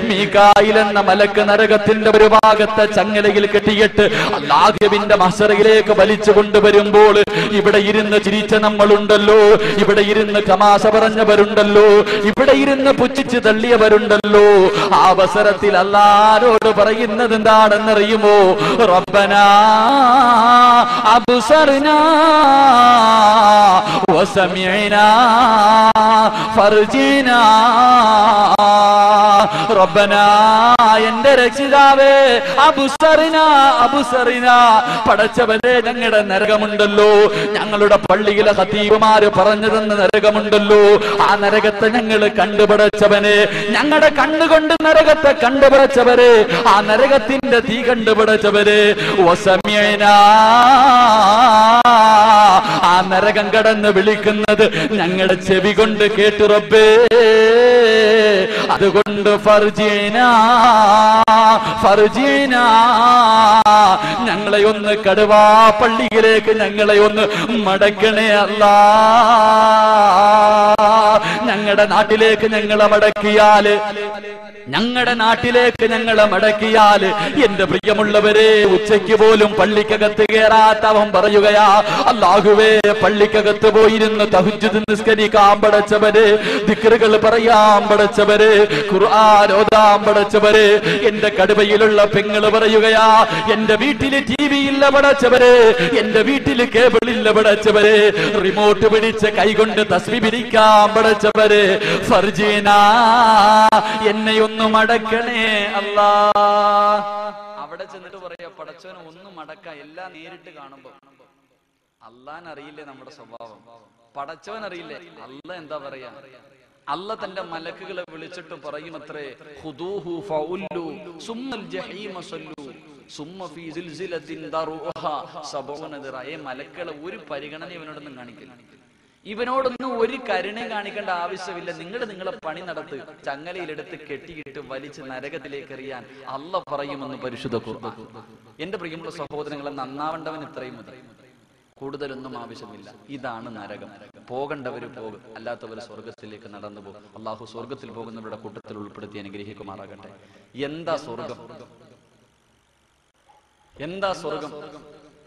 മീകായിൽ എന്ന മലക്ക് നരകത്തിന്റെ ഒരു ഭാഗത്തെ ചങ്ങലയിൽ കെട്ടിയിട്ട് അല്ലാഹുവിന്റെ മഹ്ശറിലേക്ക് വലിച്ചു കൊണ്ടുവരുമ്പോൾ, ഇവിടെ ഇരുന്ന് ചിരിച്ച നമ്മളുണ്ടല്ലോ, ഇവിടെ ഇരുന്ന് തമാശ പറഞ്ഞവരുണ്ടല്ലോ, ഇവിടെ ഇരുന്ന് പുച്ഛിച്ച് തള്ളിയവരുണ്ടല്ലോ. ആ അവസരത്തിൽ അല്ലാഹുവോട് പറയുന്നത് എന്താണെന്നറിയുമോ? റബ്ബനാ അബ്സർനാ വസമിഅനാ ഫർജിനാ. റബ്ബനാ, എന്റെ രക്ഷിതാവേ, അബ്സർനാ അബ്സർനാ, പടച്ചവനെ ഞങ്ങളുടെ നരകമുണ്ടല്ലോ, ഞങ്ങളുടെ പള്ളിയിലെ ഖതീബുമാര് പറഞ്ഞു തന്ന നരകമുണ്ടല്ലോ, ആ നരകത്തെ ഞങ്ങൾ കണ്ടുപടച്ചവനെ, ഞങ്ങളുടെ കണ്ണുകൊണ്ട് നരകത്തെ കണ്ടുപടച്ചവരെ, ആ നരകത്തിന്റെ തീ കണ്ടുപടച്ചവരെ. വസമിഅനാ, ആ നരകം കടന്ന് വിളിക്കുന്നത് ഞങ്ങളുടെ ചെവി കൊണ്ട് കേട്ടു റബ്ബേ. അതുകൊണ്ട് ഫർജിനാ ഫർജിനാ, ഞങ്ങളെ ഒന്ന് കടുവാ പള്ളിയിലേക്ക് ഞങ്ങളെ ഒന്ന് മടക്കണേ അല്ലാ. ഞങ്ങളുടെ നാട്ടിലേക്ക് ഞങ്ങളെ മടക്കിയാല്, ഞങ്ങളുടെ നാട്ടിലേക്ക് ഞങ്ങളെ മടക്കിയാല്, എന്റെ പ്രിയമുള്ളവരെ, ഉച്ചയ്ക്ക് പോലും പള്ളിക്കകത്ത് കയറാത്തവൻ പറയുകയാ, അല്ലാഹുവേ, പള്ളിക്കകത്ത് പോയിരുന്ന് തഹജ്ജുദ് നിസ്കരിക്കാൻ പടച്ചവരെ, ദിക്റുകൾ പറയാൻ പടച്ചവരെ, ഖുർആൻ ഓതാൻ പടച്ചവരെ. എന്റെ കടുവയിലുള്ള പെങ്ങള് പറയുകയാ, എന്റെ വീട്ടില് TV ഇല്ല പടച്ചവരെ, എന്റെ വീട്ടില് കേബിൾ ഇല്ല പടച്ചവരെ, റിമോട്ട് പിടിച്ച് കൈകൊണ്ട് തസ്ബീഹ് പിടിക്കാൻ പടച്ചവരെ. ഫർജീനാ, എന്നെ ഒന്ന് മടക്കണേ അല്ലാ. അവിടെ ചെന്നിട്ട് പറയാ, പടച്ചവനെ ഒന്ന് മടക്കാം. എല്ലാം നേരിട്ട് കാണുമ്പോ അല്ലാൻ അറിയില്ലേ നമ്മുടെ സ്വഭാവം, പടച്ചവൻ അറിയില്ലേ. അല്ല എന്താ പറയാ, അല്ല തന്റെ മലക്കുകളെ വിളിച്ചിട്ട് പറയുമത്രേ, ഖുദൂഹു ഫഉല്ലു സുമ്മൽ ജഹീമ സല്ലു, സുമ്മ ഫീ സിൽസിലത്തിൻ ദറുഹാ 70 ദിറാ. മലക്കളെ ഒരു പരിഗണന ഇവനോടൊന്നും കാണിക്കില്ല. ഇവനോടൊന്നും ഒരു കരുണയും കാണിക്കേണ്ട ആവശ്യമില്ല. നിങ്ങളെ പണി നടത്ത്, ചങ്ങലയിലെടുത്ത് കെട്ടിയിട്ട് വലിച്ച് നരകത്തിലേക്ക് എറിയാൻ അല്ലാഹ് പറയുമെന്ന് പരിശുദ്ധ ഖുർആൻ. എന്റെ പ്രിയമുള്ള സഹോദരങ്ങളെ, നന്നാവേണ്ടവൻ ഇത്രയും മതി, കൂടുതലൊന്നും ആവശ്യമില്ല. ഇതാണ് നരകം. പോകേണ്ടവര് പോകും, അല്ലാത്തവർ സ്വർഗത്തിലേക്ക് നടന്നു പോകും. അള്ളാഹു സ്വർഗത്തിൽ പോകുന്നവരുടെ കൂട്ടത്തിൽ ഉൾപ്പെടുത്തി അനുഗ്രഹിക്കുമാറാകട്ടെ. എന്താ സ്വർഗം? എന്താ സ്വർഗം?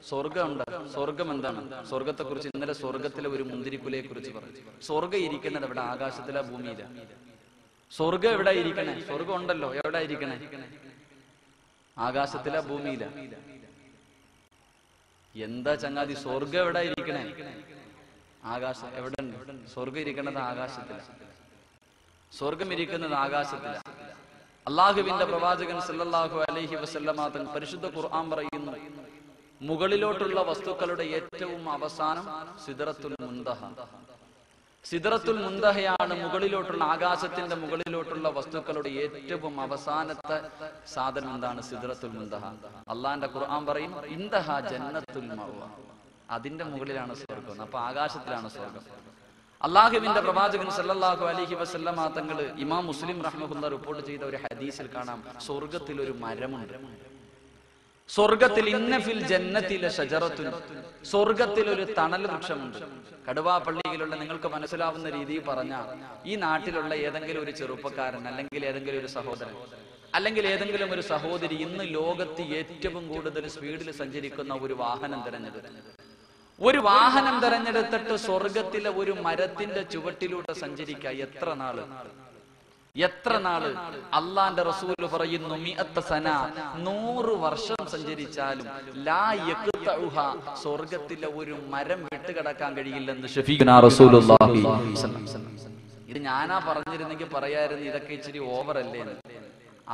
സ്വർഗമുണ്ട്. സ്വർഗം എന്താണ്? സ്വർഗത്തെ കുറിച്ച് ഇന്നലെ സ്വർഗത്തിലെ ഒരു മുന്തിരിക്കുലയെ കുറിച്ച് പറഞ്ഞു. സ്വർഗം ഇരിക്കുന്നത് എവിടെ? ആകാശത്തിലാ, ഭൂമിയിലാ? സ്വർഗം എവിടെ ഇരിക്കണേ? സ്വർഗം ഉണ്ടല്ലോ, എവിടെ ഇരിക്കണേ? ആകാശത്തിലാ, ഭൂമിയിലാ? എന്താ ചങ്ങാതി, സ്വർഗം എവിടെ ഇരിക്കണേ? ആകാശം. എവിടെ ഉണ്ട് സ്വർഗം? ഇരിക്കുന്നത് ആകാശത്തില. സ്വർഗം ഇരിക്കുന്നത് ആകാശത്തില. അള്ളാഹുവിന്റെ പ്രവാചകൻ സല്ലല്ലാഹു അലൈഹി വസല്ലമ തങ്ങൾ പരിശുദ്ധ ഖുർആൻ പറയുന്നു, മുകളിലോട്ടുള്ള വസ്തുക്കളുടെ ഏറ്റവും അവസാനം സിദ്റത്തുൽ മുൻതഹ. സിദ്റത്തുൽ മുൻതഹയാണ് മുകളിലോട്ടുള്ള, ആകാശത്തിന്റെ മുകളിലോട്ടുള്ള വസ്തുക്കളുടെ ഏറ്റവും അവസാനത്തെ സാധനം. എന്താണ് സിദ്റത്തുൽ മുൻതഹ? അള്ളാന്റെ ഖുർആൻ പറയും, ഇൻതഹ ജന്നത്തുൽ മഅവ. അതിന്റെ മുകളിലാണ് സ്വർഗം. അപ്പൊ ആകാശത്തിലാണ് സ്വർഗം. അള്ളാഹുവിന്റെ പ്രവാചകൻ സല്ലല്ലാഹു അലൈഹി വസല്ലമ തങ്ങൾ ഇമാം മുസ്ലിം റഹ്മഹുല്ലാഹ് റിപ്പോർട്ട് ചെയ്ത ഒരു ഹദീസിൽ കാണാം, സ്വർഗത്തിൽ ഒരു മരമുണ്ട്. സ്വർഗത്തിൽ ഇന്ന ഫിൽ ജന്നത്തിലെ ഷജറത്തുൻ, സ്വർഗത്തിൽ ഒരു തണൽ വൃക്ഷമുണ്ട്. കടുവാപ്പള്ളിയിലുള്ള നിങ്ങൾക്ക് മനസ്സിലാവുന്ന രീതിയിൽ പറഞ്ഞാൽ, ഈ നാട്ടിലുള്ള ഏതെങ്കിലും ഒരു ചെറുപ്പക്കാരൻ, അല്ലെങ്കിൽ ഏതെങ്കിലും ഒരു സഹോദരൻ, അല്ലെങ്കിൽ ഏതെങ്കിലും ഒരു സഹോദരി ഇന്ന് ലോകത്ത് ഏറ്റവും കൂടുതൽ സ്പീഡിൽ സഞ്ചരിക്കുന്ന ഒരു വാഹനം തിരഞ്ഞെടുത്തിട്ട് സ്വർഗത്തിലെ ഒരു മരത്തിന്റെ ചുവട്ടിലൂടെ സഞ്ചരിക്കുക. എത്ര നാള്? അള്ളാന്റെ റസൂല് പറയുന്നു, 100 സന, 100 വർഷം സഞ്ചരിച്ചാലും ലാ യഖ്തഉഹ, സ്വർഗത്തിലെ ഒരു മരം വിട്ടുകിടക്കാൻ കഴിയില്ലെന്ന് ഷഫീഖുനാ റസൂലുള്ളാഹി സ്വല്ലല്ലാഹു അലൈഹി വസല്ലം. ഇത് ഞാനാ പറഞ്ഞിരുന്നെങ്കിൽ പറയായിരുന്നു, ഇതൊക്കെ ഇച്ചിരി ഓവർ അല്ലേ എന്ന്.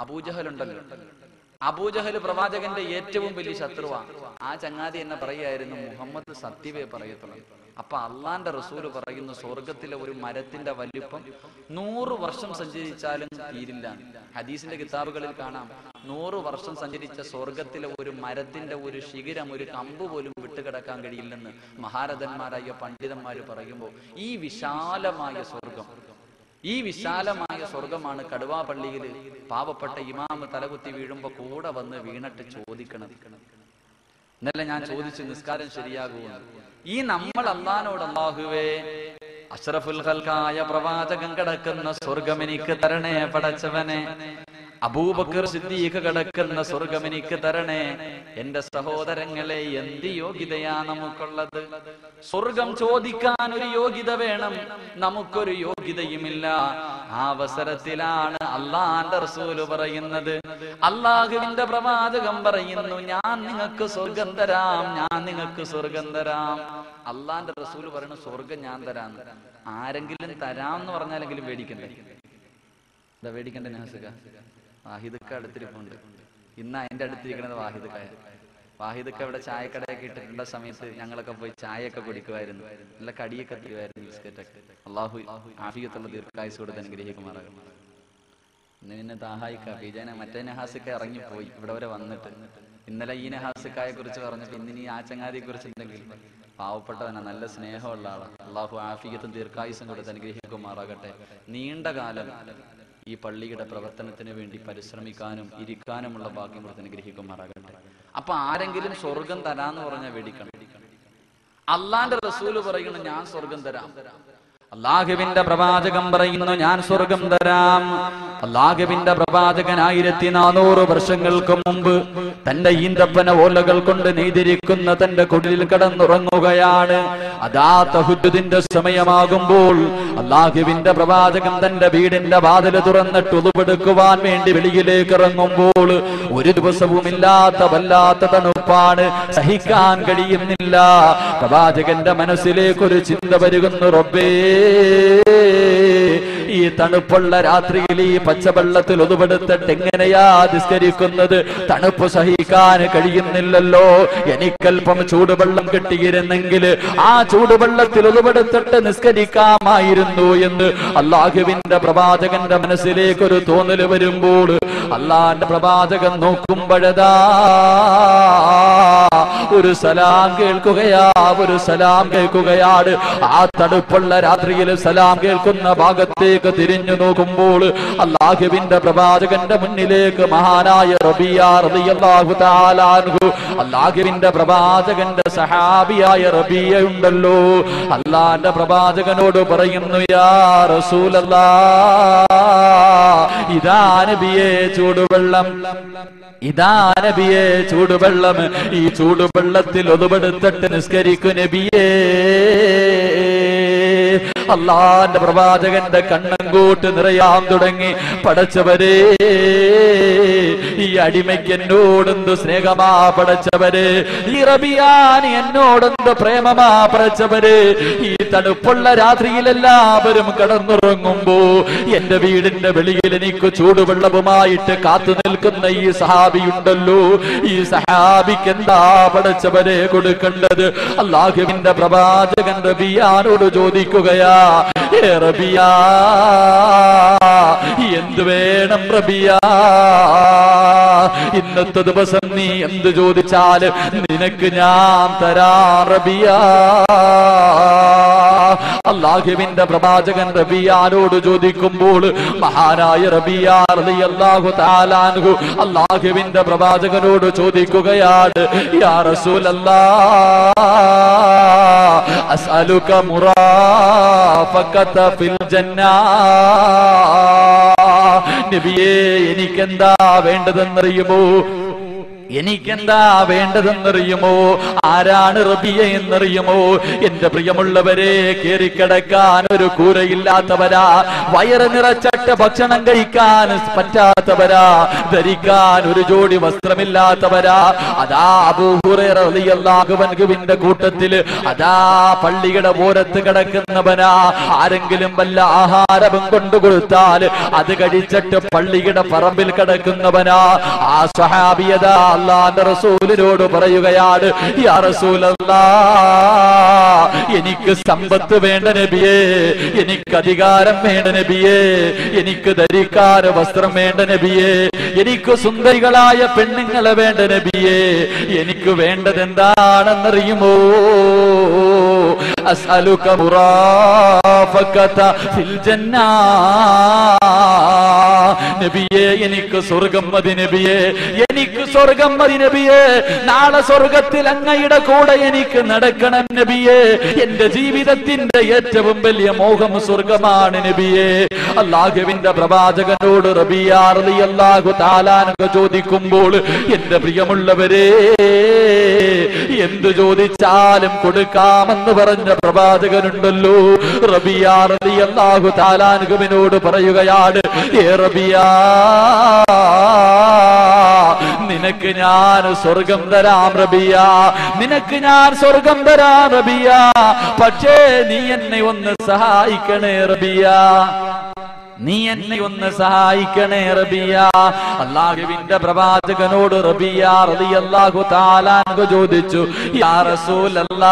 അബൂജഹൽ ഉണ്ടല്ലോ, അബൂജഹൽ പ്രവാചകന്റെ ഏറ്റവും വലിയ ശത്രുവാണ്. ആ ചങ്ങാതി എന്നെ പറയായിരുന്നു, മുഹമ്മദ് സത്യമേ പറയത്തുള്ളൂ. അപ്പൊ അള്ളാന്റെ റസൂല് പറയുന്നു, സ്വർഗത്തിലെ ഒരു മരത്തിന്റെ വലിപ്പം 100 വർഷം സഞ്ചരിച്ചാലും തീരില്ല. ഹദീസിന്റെ കിതാബുകളിൽ കാണാം, 100 വർഷം സഞ്ചരിച്ച സ്വർഗത്തിലെ ഒരു മരത്തിന്റെ ഒരു ശിഖരം, ഒരു കമ്പ് പോലും വിട്ടുകിടക്കാൻ കഴിയില്ലെന്ന് മഹാരഥന്മാരായ പണ്ഡിതന്മാര് പറയുമ്പോൾ, ഈ വിശാലമായ സ്വർഗമാണ് കടുവാപ്പള്ളിയിൽ പാവപ്പെട്ട ഇമാമ് തലകുത്തി വീഴുമ്പോ കൂടെ വന്ന് വീണിട്ട് ചോദിക്കണം. ഇന്നലെ ഞാൻ ചോദിച്ചു, നിസ്കാരം ശരിയാകുമോ? ഈ നമ്മൾ അല്ലാഹുവോട്, അല്ലാഹുവേ, അഷ്റഫുൽ ഖൽഖായ പ്രവാചകൻ കിടക്കുന്ന സ്വർഗം എനിക്ക് തരണേ പടച്ചവനെ, അബൂബക്കർ സിദ്ദീഖ് കിടക്കുന്ന സ്വർഗം എനിക്ക് തരണേ. എന്റെ സഹോദരങ്ങളെ, എന്ത് യോഗ്യതയാ നമുക്കുള്ളത്? സ്വർഗം ചോദിക്കാൻ ഒരു യോഗ്യത വേണം, നമുക്കൊരു യോഗ്യതയുമില്ല. ആ അവസരത്തിലാണ് അള്ളാന്റെ റസൂല് പറയുന്നത്, അള്ളാഹുവിന്റെ പ്രവാചകൻ പറയുന്നു, ഞാൻ നിങ്ങൾക്ക് സ്വർഗം തരാം, ഞാൻ നിങ്ങൾക്ക് സ്വർഗം തരാം. അള്ളാന്റെ റസൂല് പറയുന്നു, സ്വർഗം ഞാൻ തരാന്ന്. ആരെങ്കിലും തരാന്ന് പറഞ്ഞാലെങ്കിലും പേടിക്കണ്ടേ? എന്താ പേടിക്കണ്ടേ? നാസിക വാഹിദക്ക അടുത്തിരിപ്പുണ്ട്. ഇന്ന് അതിന്റെ അടുത്തിരിക്കുന്നത് വാഹിദക്ക ഇവിടെ ചായക്കടയൊക്കെ ഇട്ടിട്ടുള്ള സമയത്ത് ഞങ്ങളൊക്കെ പോയി ചായയൊക്കെ കുടിക്കുമായിരുന്നു, നല്ല കടിയൊക്കെ തരുമായിരുന്നു, ബിസ്ക്കറ്റൊക്കെ. അള്ളാഹു ആഫിയത്തുള്ള ദീർഘായുസ് കൊടുത്ത് അനുഗ്രഹിക്കുമാറാകും. ഇന്ന് പിന്നെ താഹായിക്ക ബീജാന മറ്റേ നഹാസിക്ക ഇറങ്ങിപ്പോയി ഇവിടെ വരെ വന്നിട്ട്. ഇന്നലെ ഈ നഹാസിക്കായെ കുറിച്ച് പറഞ്ഞപ്പോ ഇന്നിനി ആ ചങ്ങാതിയെ കുറിച്ച് എന്തെങ്കിലും. പാവപ്പെട്ടവനാ, നല്ല സ്നേഹമുള്ള ആളാണ്. അള്ളാഹു ആഫിയത്തും ദീർഘായുസും കൊടുത്ത് അനുഗ്രഹിക്കുമാറാകട്ടെ. നീണ്ട കാലം ഈ പള്ളിയുടെ പ്രവർത്തനത്തിന് വേണ്ടി പരിശ്രമിക്കാനും ഇരിക്കാനുമുള്ള ഭാഗ്യം കൊടുത്ത് അനുഗ്രഹിക്കുമാറാകട്ടെ. അപ്പൊ ആരെങ്കിലും സ്വർഗം തരാന്ന് പറഞ്ഞാൽ വേടിക്കണം. അള്ളാന്റെ റസൂല് പറയുന്നു, ഞാൻ സ്വർഗം തരാം. അള്ളാഹുവിന്റെ പ്രവാചകൻ പറയുന്നു, ഞാൻ സ്വർഗം തരാം. അള്ളാഹുവിന്റെ പ്രവാചകൻ 1400 വർഷങ്ങൾക്ക് മുമ്പ് തന്റെ ഈന്തപ്പന ഓലകൾ കൊണ്ട് നെയ്തിരിക്കുന്ന തന്റെ കുടിലിൽ കിടന്നുറങ്ങുകയാണ്. അതാ തഹജ്ജുദിന്റെ സമയമാകുമ്പോൾ അള്ളാഹുവിന്റെ പ്രവാചകൻ തന്റെ വീടിന്റെ വാതില് തുറന്നിട്ട് ഉളുവെടുക്കുവാൻ വേണ്ടി വെളിയിലേക്ക് ഇറങ്ങുമ്പോൾ ഒരു ദിവസവുമില്ലാത്ത വല്ലാത്ത തണുപ്പാണ്, സഹിക്കാൻ കഴിയുന്നില്ല. പ്രവാചകന്റെ മനസ്സിലേക്ക് ഒരു ചിന്ത വരുന്നു, റബ്ബേ, ഈ തണുപ്പുള്ള രാത്രിയിൽ, ഈ പച്ചവെള്ളത്തിൽ ഒതുപെടുത്തിട്ട് എങ്ങനെയാ നിസ്കരിക്കുന്നത്? തണുപ്പ് സഹിക്കാൻ കഴിയുന്നില്ലല്ലോ. എനിക്കല്പം ചൂടുവെള്ളം കിട്ടിയിരുന്നെങ്കിൽ ആ ചൂടുവെള്ളത്തിൽ ഒതുപെടുത്തിട്ട് നിസ്കരിക്കാമായിരുന്നു എന്ന് അള്ളാഹുവിന്റെ പ്രവാചകന്റെ മനസ്സിലേക്ക് ഒരു തോന്നൽ വരുമ്പോൾ അള്ളാന്റെ പ്രവാചകൻ നോക്കുമ്പോഴതാ ഒരു സലാം കേൾക്കുകയാണ്. ആ തണുപ്പുള്ള രാത്രിയിൽ സലാം കേൾക്കുന്ന ഭാഗത്തേക്ക് തിരിഞ്ഞു നോക്കുമ്പോൾ അള്ളാഹുവിന്റെ പ്രവാചകന്റെ മുന്നിലേക്ക് മഹാനായ റബിയ റളിയല്ലാഹു തആല അൻഹു, അള്ളാഹുവിന്റെ പ്രവാചകന്റെ സഹാബിയായ റബിയ ഉണ്ടല്ലോ, അള്ളാന്റെ പ്രവാചകനോട് പറയുന്നു, യാ റസൂലല്ലാഹ്, ഇതാ നബിയേ ചൂടുവെള്ളം, ഇതാ നബിയേ ചൂടുവെള്ളം, ഈ ചൂടുവെള്ളത്തിൽ ഒതുപെടുത്തിട്ട് നിസ്കരിക്കു നബിയേ. അള്ളാന്റെ പ്രവാചകന്റെ കണ്ണങ്കോട്ട് നിറയാൻ തുടങ്ങി. പടച്ചവരെ, ഈ അടിമയ്ക്ക് എന്നോടെന്ത് സ്നേഹമാ പടച്ചവരെ, ഈ റബിയാൻ എന്നോടെന്ത് പ്രേമമാ പടച്ചവരെ. ഈ തണുപ്പുള്ള രാത്രിയിൽ എല്ലാവരും കടന്നുറങ്ങുമ്പോ എന്റെ വീടിന്റെ വെളിയിൽ എനിക്ക് ചൂടുവെള്ളവുമായിട്ട് കാത്തു നിൽക്കുന്ന ഈ സഹാബിയുണ്ടല്ലോ, ഈ സഹാബിക്ക് എന്താ പടച്ചവരെ കൊടുക്കേണ്ടത്? അള്ളാഹുവിന്റെ പ്രവാചകൻ റബിയാനോട് ചോദിക്കുകയാ, റബിയാ, എന്ത് വേണം റബിയാ? ഇന്നത്തെ ദിവസം നീ എന്ത് ചോദിച്ചാൽ നിനക്ക് ഞാൻ തരാം റബിയാ. അള്ളാഹുവിന്റെ പ്രവാചകൻ റബിയാനോട് ചോദിക്കുമ്പോൾ മഹാനായ റബിയ റളിയല്ലാഹു തആല അൻഹു അള്ളാഹുവിന്റെ പ്രവാചകനോട് ചോദിക്കുകയാണ്, യാ റസൂലല്ലാഹ്, അസ്അലുക മുറാഫഖത ഫിൽ ജന്നാ. നബിയേ, എനിക്കെന്താ വേണ്ടതെന്നറിയുമോ? എനിക്കെന്താ വേണ്ടതെന്നറിയുമോ? ആരാണ് റബിയ എന്നറിയുമോ? എന്റെ പ്രിയമുള്ളവരെ, കേറിക്കിടക്കാൻ ഒരു കൂരയില്ലാത്തവരാ, വയറ് നിറച്ചട്ട് ഭക്ഷണം കഴിക്കാൻ പറ്റാത്തവരാ, ധരിക്കാൻ ഒരു ജോഡി വസ്ത്രമില്ലാത്തവരാ. അതാ അബൂ ഹുറൈറ റളിയല്ലാഹു അൻഹുവിന്റെ കൂട്ടത്തില് അതാ പള്ളിയുടെ ഓരത്ത് കിടക്കുന്നവനാ. ആരെങ്കിലും വല്ല ആഹാരവും കൊണ്ടുകൊടുത്താൽ അത് കഴിച്ചിട്ട് പള്ളിയുടെ പറമ്പിൽ കിടക്കുന്നവനാ. ആ സ്വഹാബിയതാ അല്ലാഹുവിന്റെ റസൂലിനോട് പറയുകയാണ്, യാ റസൂലല്ലാഹ്, എനിക്ക് സമ്പത്ത് വേണ്ട നബിയേ, എനിക്ക് അധികാരം വേണ്ട നബിയേ, എനിക്ക് ധരിക്കാൻ വസ്ത്രം വേണ്ട നബിയേ, എനിക്ക് സുന്ദരികളായ പെണ്ണുങ്ങളെ വേണ്ട നബിയേ. എനിക്ക് വേണ്ടത് എന്താണെന്നറിയുമോ? അസ്അലുക മുറാഫഖത ഫിൽ ജന്നാ. നബിയേ, എനിക്ക് സ്വർഗം മതി നബിയേ, എനിക്ക് സ്വർഗം മതി നബിയേ. നാളെ സ്വർഗത്തിൽ അങ്ങയുടെ കൂടെ എനിക്ക് നടക്കണം നബിയേ. എന്റെ ജീവിതത്തിന്റെ ഏറ്റവും വലിയ മോഹം സ്വർഗമാണ് നബിയേ. അല്ലാഹുവിന്റെ പ്രവാചകനോട് റബിയ റളിയല്ലാഹു തആല അൻഹു ചോദിക്കുമ്പോൾ എന്റെ പ്രിയമുള്ളവരെ, എന്ത് ചോദിച്ചാലും കൊടുക്കാമെന്ന് പറഞ്ഞ പ്രവാചകനുണ്ടല്ലോ. റബിയ റളിയല്ലാഹു തആല അൻഹുവിനോട് പറയുകയാണ്, ഏ റബിയ, നിനക്ക് ഞാൻ സ്വർഗം തരാം റബിയ, നിനക്ക് ഞാൻ സ്വർഗം തരാം റബിയ. പക്ഷേ നീ എന്നെ ഒന്ന് സഹായിക്കണേ റബിയ, നീ എന്നെ ഒന്ന് സഹായിക്കണേ റബിയ. അല്ലാഹുവിന്റെ പ്രവാചകനോട് റബിയ റളിയല്ലാഹു തആല അൻഹു ചോദിച്ചു, യാ റസൂലല്ലാഹ്,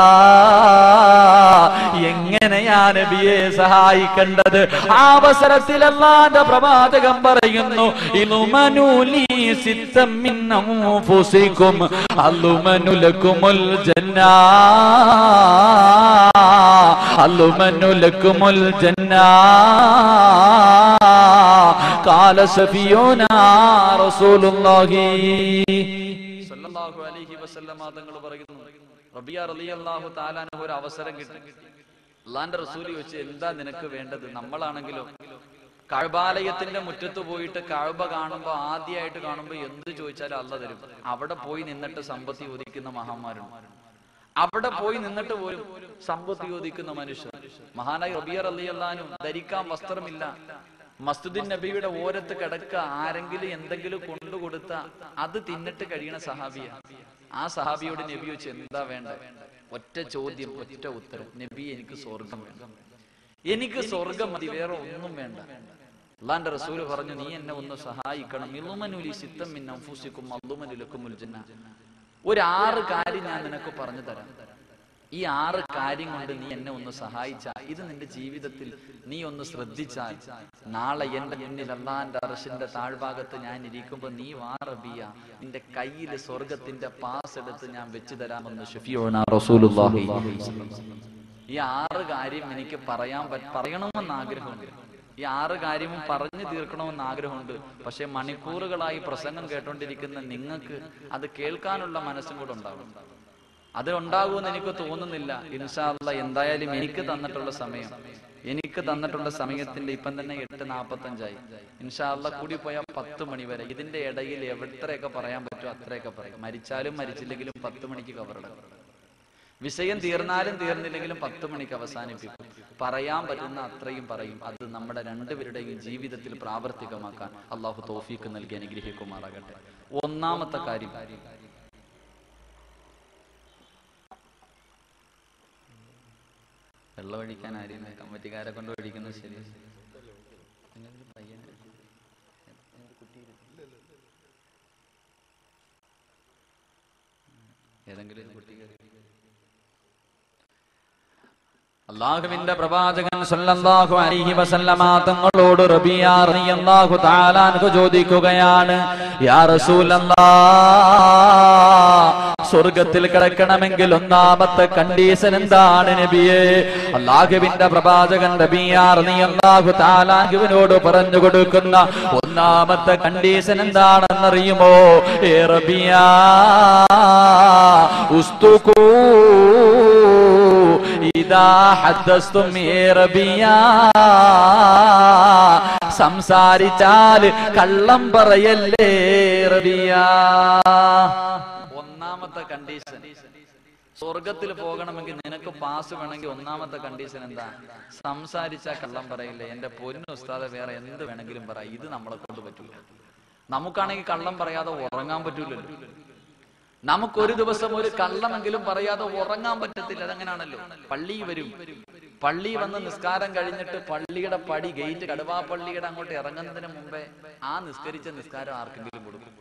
എങ്ങനെയാ നബിയെ സഹായിക്കേണ്ടത്? ആ അവസരത്തിൽ അല്ലാഹുവിന്റെ പ്രവാചകൻ പറയുന്നു, ഇൽമനുലി സിത്തം മിൻ അൻഫുസികും അൽമനു ലക്കുമുൽ ജന്നാ, അൽമനു ലക്കുമുൽ ജന്നാ. ഖാല സഫിയൂനാ റസൂലുള്ളാഹി സ്വല്ലല്ലാഹു അലൈഹി വസല്ലം തങ്ങൾ പറയുന്നു, റബിയ റളിയല്ലാഹു തആല അൻഹു ഒരു അവസരം കിട്ടി. അല്ലാഹുവിന്റെ റസൂൽ ചോദിച്ചു, എന്താ നിനക്ക് വേണ്ടത്? നമ്മളാണെങ്കിലോ കഅബാലയത്തിന്റെ മുറ്റത്ത് പോയിട്ട് കഅബ കാണുമ്പോ ആദ്യമായിട്ട് കാണുമ്പോ എന്ത് ചോദിച്ചാലും അല്ലാഹ് തരും. അവിടെ പോയി നിന്നിട്ട് സമ്പത്ത് ചോദിക്കുന്ന മഹാന്മാരുണ്ട്, അവിടെ പോയി നിന്നിട്ട് പോലും സമ്പത്ത് ചോദിക്കുന്ന മനുഷ്യർ. മഹാനായ റബിയ റളിയല്ലാഹു അൻഹു ധരിക്കാൻ വസ്ത്രമില്ല, മസ്ജിദുൻ നബിയുടെ ഓരത്ത് കിടക്ക, ആരെങ്കിലും എന്തെങ്കിലും കൊണ്ടുകൊടുത്ത അത് തിന്നിട്ട് കഴിയണ സഹാബിയ. ആ സഹാബിയോട് നബി ചോദിച്ചു, എന്താ വേണ്ട? ഒറ്റ ചോദ്യം, ഒറ്റ ഉത്തരം, നബി, എനിക്ക് സ്വർഗം വേണ്ട, എനിക്ക് സ്വർഗം മതി, വേറെ ഒന്നും വേണ്ട. അള്ളാന്റെ റസൂല് പറഞ്ഞു, നീ എന്നെ ഒന്ന് സഹായിക്കണം. ഇളുമനുലി സിത്തം മിൻ അൻഫുസികും അദ്ളുമനു ലക്കുമുൽ ജന്ന. ഒരു 6 കാര്യം ഞാൻ നിനക്ക് പറഞ്ഞു തരാം. ഈ 6 കാര്യം കൊണ്ട് നീ എന്നെ ഒന്ന് സഹായിച്ചാൽ, ഇത് നിന്റെ ജീവിതത്തിൽ നീ ഒന്ന് ശ്രദ്ധിച്ചാൽ, നാളെ എന്റെ മുന്നിൽ അള്ളാന്റെ അർശിന്റെ താഴ്ഭാഗത്ത് ഞാൻ ഇരിക്കുമ്പോ നീ വാ റബിയ, നിന്റെ കയ്യിൽ സ്വർഗത്തിന്റെ പാസ് എടുത്ത് ഞാൻ വെച്ചു തരാമെന്ന് ശഫീഉനാ റസൂലുള്ളാഹി. ഈ 6 കാര്യം എനിക്ക് പറയണമെന്ന് ആഗ്രഹമുണ്ട്. ഈ 6 കാര്യവും പറഞ്ഞു തീർക്കണമെന്ന് ആഗ്രഹമുണ്ട്. പക്ഷെ മണിക്കൂറുകളായി പ്രസംഗം കേട്ടോണ്ടിരിക്കുന്ന നിങ്ങൾക്ക് അത് കേൾക്കാനുള്ള മനസ്സും കൂടെ ഉണ്ടാവും. അത് ഉണ്ടാകുമെന്ന് എനിക്ക് തോന്നുന്നില്ല. ഇൻഷാ അല്ലാഹ് എന്തായാലും എനിക്ക് തന്നിട്ടുള്ള സമയത്തിന്റെ ഇപ്പം തന്നെ 8:45 ഇൻഷാ അല്ലാഹ് കൂടി പോയാൽ 10 മണി വരെ. ഇതിന്റെ ഇടയിൽ എത്രയൊക്കെ പറയാൻ പറ്റുമോ അത്രയൊക്കെ പറയാം. മരിച്ചാലും മരിച്ചില്ലെങ്കിലും 10 മണിക്ക് കവറടക്കും. വിഷയം തീർന്നാലും തീർന്നില്ലെങ്കിലും 10 മണിക്ക് അവസാനിപ്പിക്കും. പറയാൻ പറ്റുന്ന അത്രയും പറയും. അത് നമ്മുടെ രണ്ടുപേരുടെയും ജീവിതത്തിൽ പ്രാവർത്തികമാക്കാൻ അള്ളാഹു തൗഫീഖ് നൽകി അനുഗ്രഹിക്കുമാറാകട്ടെ. ഒന്നാമത്തെ കാര്യം, വെള്ളം ഒഴിക്കാൻ ആരും കമ്മിറ്റിക്കാരെ കൊണ്ട് ഒഴിക്കുന്നത് ശരി. ഏതെങ്കിലും കുട്ടി അല്ലാഹുവിന്റെ പ്രവാചകൻ സല്ലല്ലാഹു അലൈഹി വസല്ലമ തങ്ങളോട് റബീഅ റളിയല്ലാഹു തആല അൻഹു ചോദിക്കുകയാണ്, യാ റസൂലല്ലാഹ്, സ്വർഗത്തിൽ കിടക്കണമെങ്കിൽ ഒന്നാമത്തെ കണ്ടീഷൻ എന്താണ് നബിയേ? അല്ലാഹുവിന്റെ പ്രവാചകൻ റബീഅ റളിയല്ലാഹു തആല അൻഹുവിനോട് പറഞ്ഞു കൊടുക്കുന്ന ഒന്നാമത്തെ കണ്ടീഷൻ എന്താണെന്നറിയുമോ? ഏ റബീഅ, ഉസ്തുകൂ ഇദാ ഹദ്ദസ്തും യേ റബീഅ, സംസാരിച്ചാൽ കള്ളം പറയല്ലേ റബീഅ. ഒന്നാമത്തെ കണ്ടീഷൻ, സ്വർഗത്തിൽ പോകണമെങ്കിൽ നിനക്ക് പാസ് വേണമെങ്കിൽ ഒന്നാമത്തെ കണ്ടീഷൻ എന്താ? സംസാരിച്ചാൽ കള്ളം പറയില്ലേ. എന്റെ പൊന്നു ഉസ്താദെ, വേറെ എന്ത് വേണമെങ്കിലും പറ, ഇത് നമ്മളെ കൊണ്ട് പറ്റൂല. നമുക്കാണെങ്കിൽ കള്ളം പറയാതെ ഉറങ്ങാൻ പറ്റൂലല്ലോ. നമുക്കൊരു ദിവസം ഒരു കള്ളമെങ്കിലും പറയാതെ ഉറങ്ങാൻ പറ്റത്തില്ല. അതെങ്ങനെയാണല്ലോ. പള്ളി വരും, പള്ളി വന്ന് നിസ്കാരം കഴിഞ്ഞിട്ട് പള്ളിയുടെ പടി ഗേറ്റ്, കടുവാപ്പള്ളിയുടെ അങ്ങോട്ട് ഇറങ്ങുന്നതിന് മുമ്പേ ആ നിസ്കരിച്ച നിസ്കാരം ആർക്കെങ്കിലും കൊടുക്കും.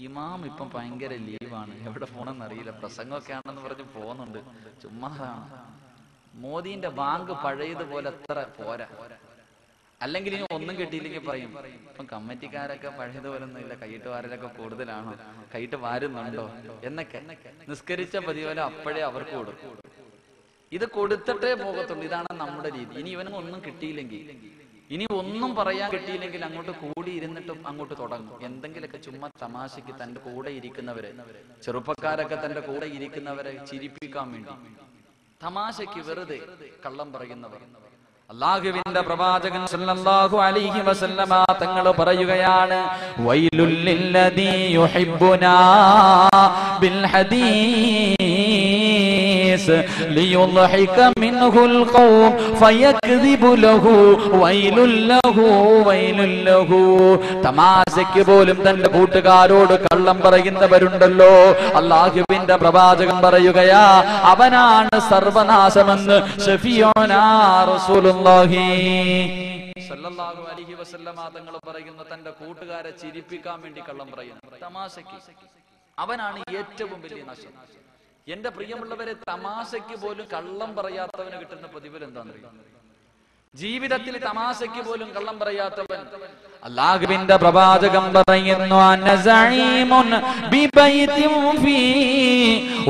ഇമാം ഇപ്പം ഭയങ്കര ലീവാണ്, എവിടെ പോണെന്നറിയില്ല, പ്രസംഗമൊക്കെ ആണെന്ന് പറഞ്ഞ് പോകുന്നുണ്ട്, ചുമ്മാതാണ്. മോദീന്റെ ബാങ്ക് പഴയതുപോലെ അത്ര പോരാ. അല്ലെങ്കിൽ ഇനി ഒന്നും കിട്ടിയില്ലെങ്കിൽ പറയും, ഇപ്പം കമ്മിറ്റിക്കാരൊക്കെ പഴയതുപോലെ ഒന്നും ഇല്ല, കൈയിട്ട് വാരലൊക്കെ കൂടുതലാണോ, കൈയിട്ട് വാരുന്നുണ്ടോ എന്നൊക്കെ. നിസ്കരിച്ച പതിപോലെ അപ്പോഴേ അവർക്ക് കൊടുക്കും. ഇത് കൊടുത്തിട്ടേ പോകത്തുള്ളൂ. ഇതാണ് നമ്മുടെ രീതി. ഇനി ഇവനും ഒന്നും കിട്ടിയില്ലെങ്കിൽ, ഇനി ഒന്നും പറയാൻ കിട്ടിയില്ലെങ്കിൽ അങ്ങോട്ട് കൂടി ഇരുന്നിട്ടും അങ്ങോട്ട് തുടങ്ങും എന്തെങ്കിലുമൊക്കെ ചുമ്മാ തമാശയ്ക്ക്. തന്റെ കൂടെ ഇരിക്കുന്നവരെ, ചെറുപ്പക്കാരൊക്കെ തന്റെ കൂടെ ഇരിക്കുന്നവരെ ചിരിപ്പിക്കാൻ വേണ്ടി തമാശയ്ക്ക് വെറുതെ കള്ളം പറയുന്നവർ. അല്ലാഹുവിന്റെ പ്രവാചകൻ സല്ലല്ലാഹു അലൈഹി വസല്ലമ തങ്ങൾ പറയുകയാണ്, വൈലുൽ ലില്ലദീ യുഹിബ്ബുനാ ബിൽ ഹദീസ് ലിയുദ്ഹിക മിൻഹുൽ ഖൗം ഫയക്ദിബു ലഹു വൈലുൽ ലഹു വൈലുൽ ലഹു. തമാശയ്ക്ക് പോലും തന്റെ കൂട്ടുകാരോട് കള്ളം പറയുന്നവരുണ്ടല്ലോ, അല്ലാഹുവിന്റെ പ്രവാചകൻ പറയുകയാ, അവനാണ് സർവനാശമെന്ന് ശഫീഉനാ റസൂലുള്ളാഹി സല്ലല്ലാഹു അലൈഹി വസല്ലമ തങ്ങൾ പറയുന്ന തന്റെ കൂട്ടുകാരെ ചിരിപ്പിക്കാൻ വേണ്ടി കള്ളം പറയുന്നു, തമാശയ്ക്ക്, അവനാണ് ഏറ്റവും വലിയ നാശം. എന്റെ പ്രിയമുള്ളവരെ, തമാശയ്ക്ക് പോലും കള്ളം പറയാത്തവന് കിട്ടുന്ന പ്രതിഫലം എന്താണെന്നറിയാം? ജീവിതത്തിൽ തമാശയ്ക്ക് പോലും കള്ളം പറയാത്തവൻ. അല്ലാഹുവിന്റെ പ്രവാചകൻ പറയുന്നു, അനസഈമുൻ ബിബൈതിൻ ഫീ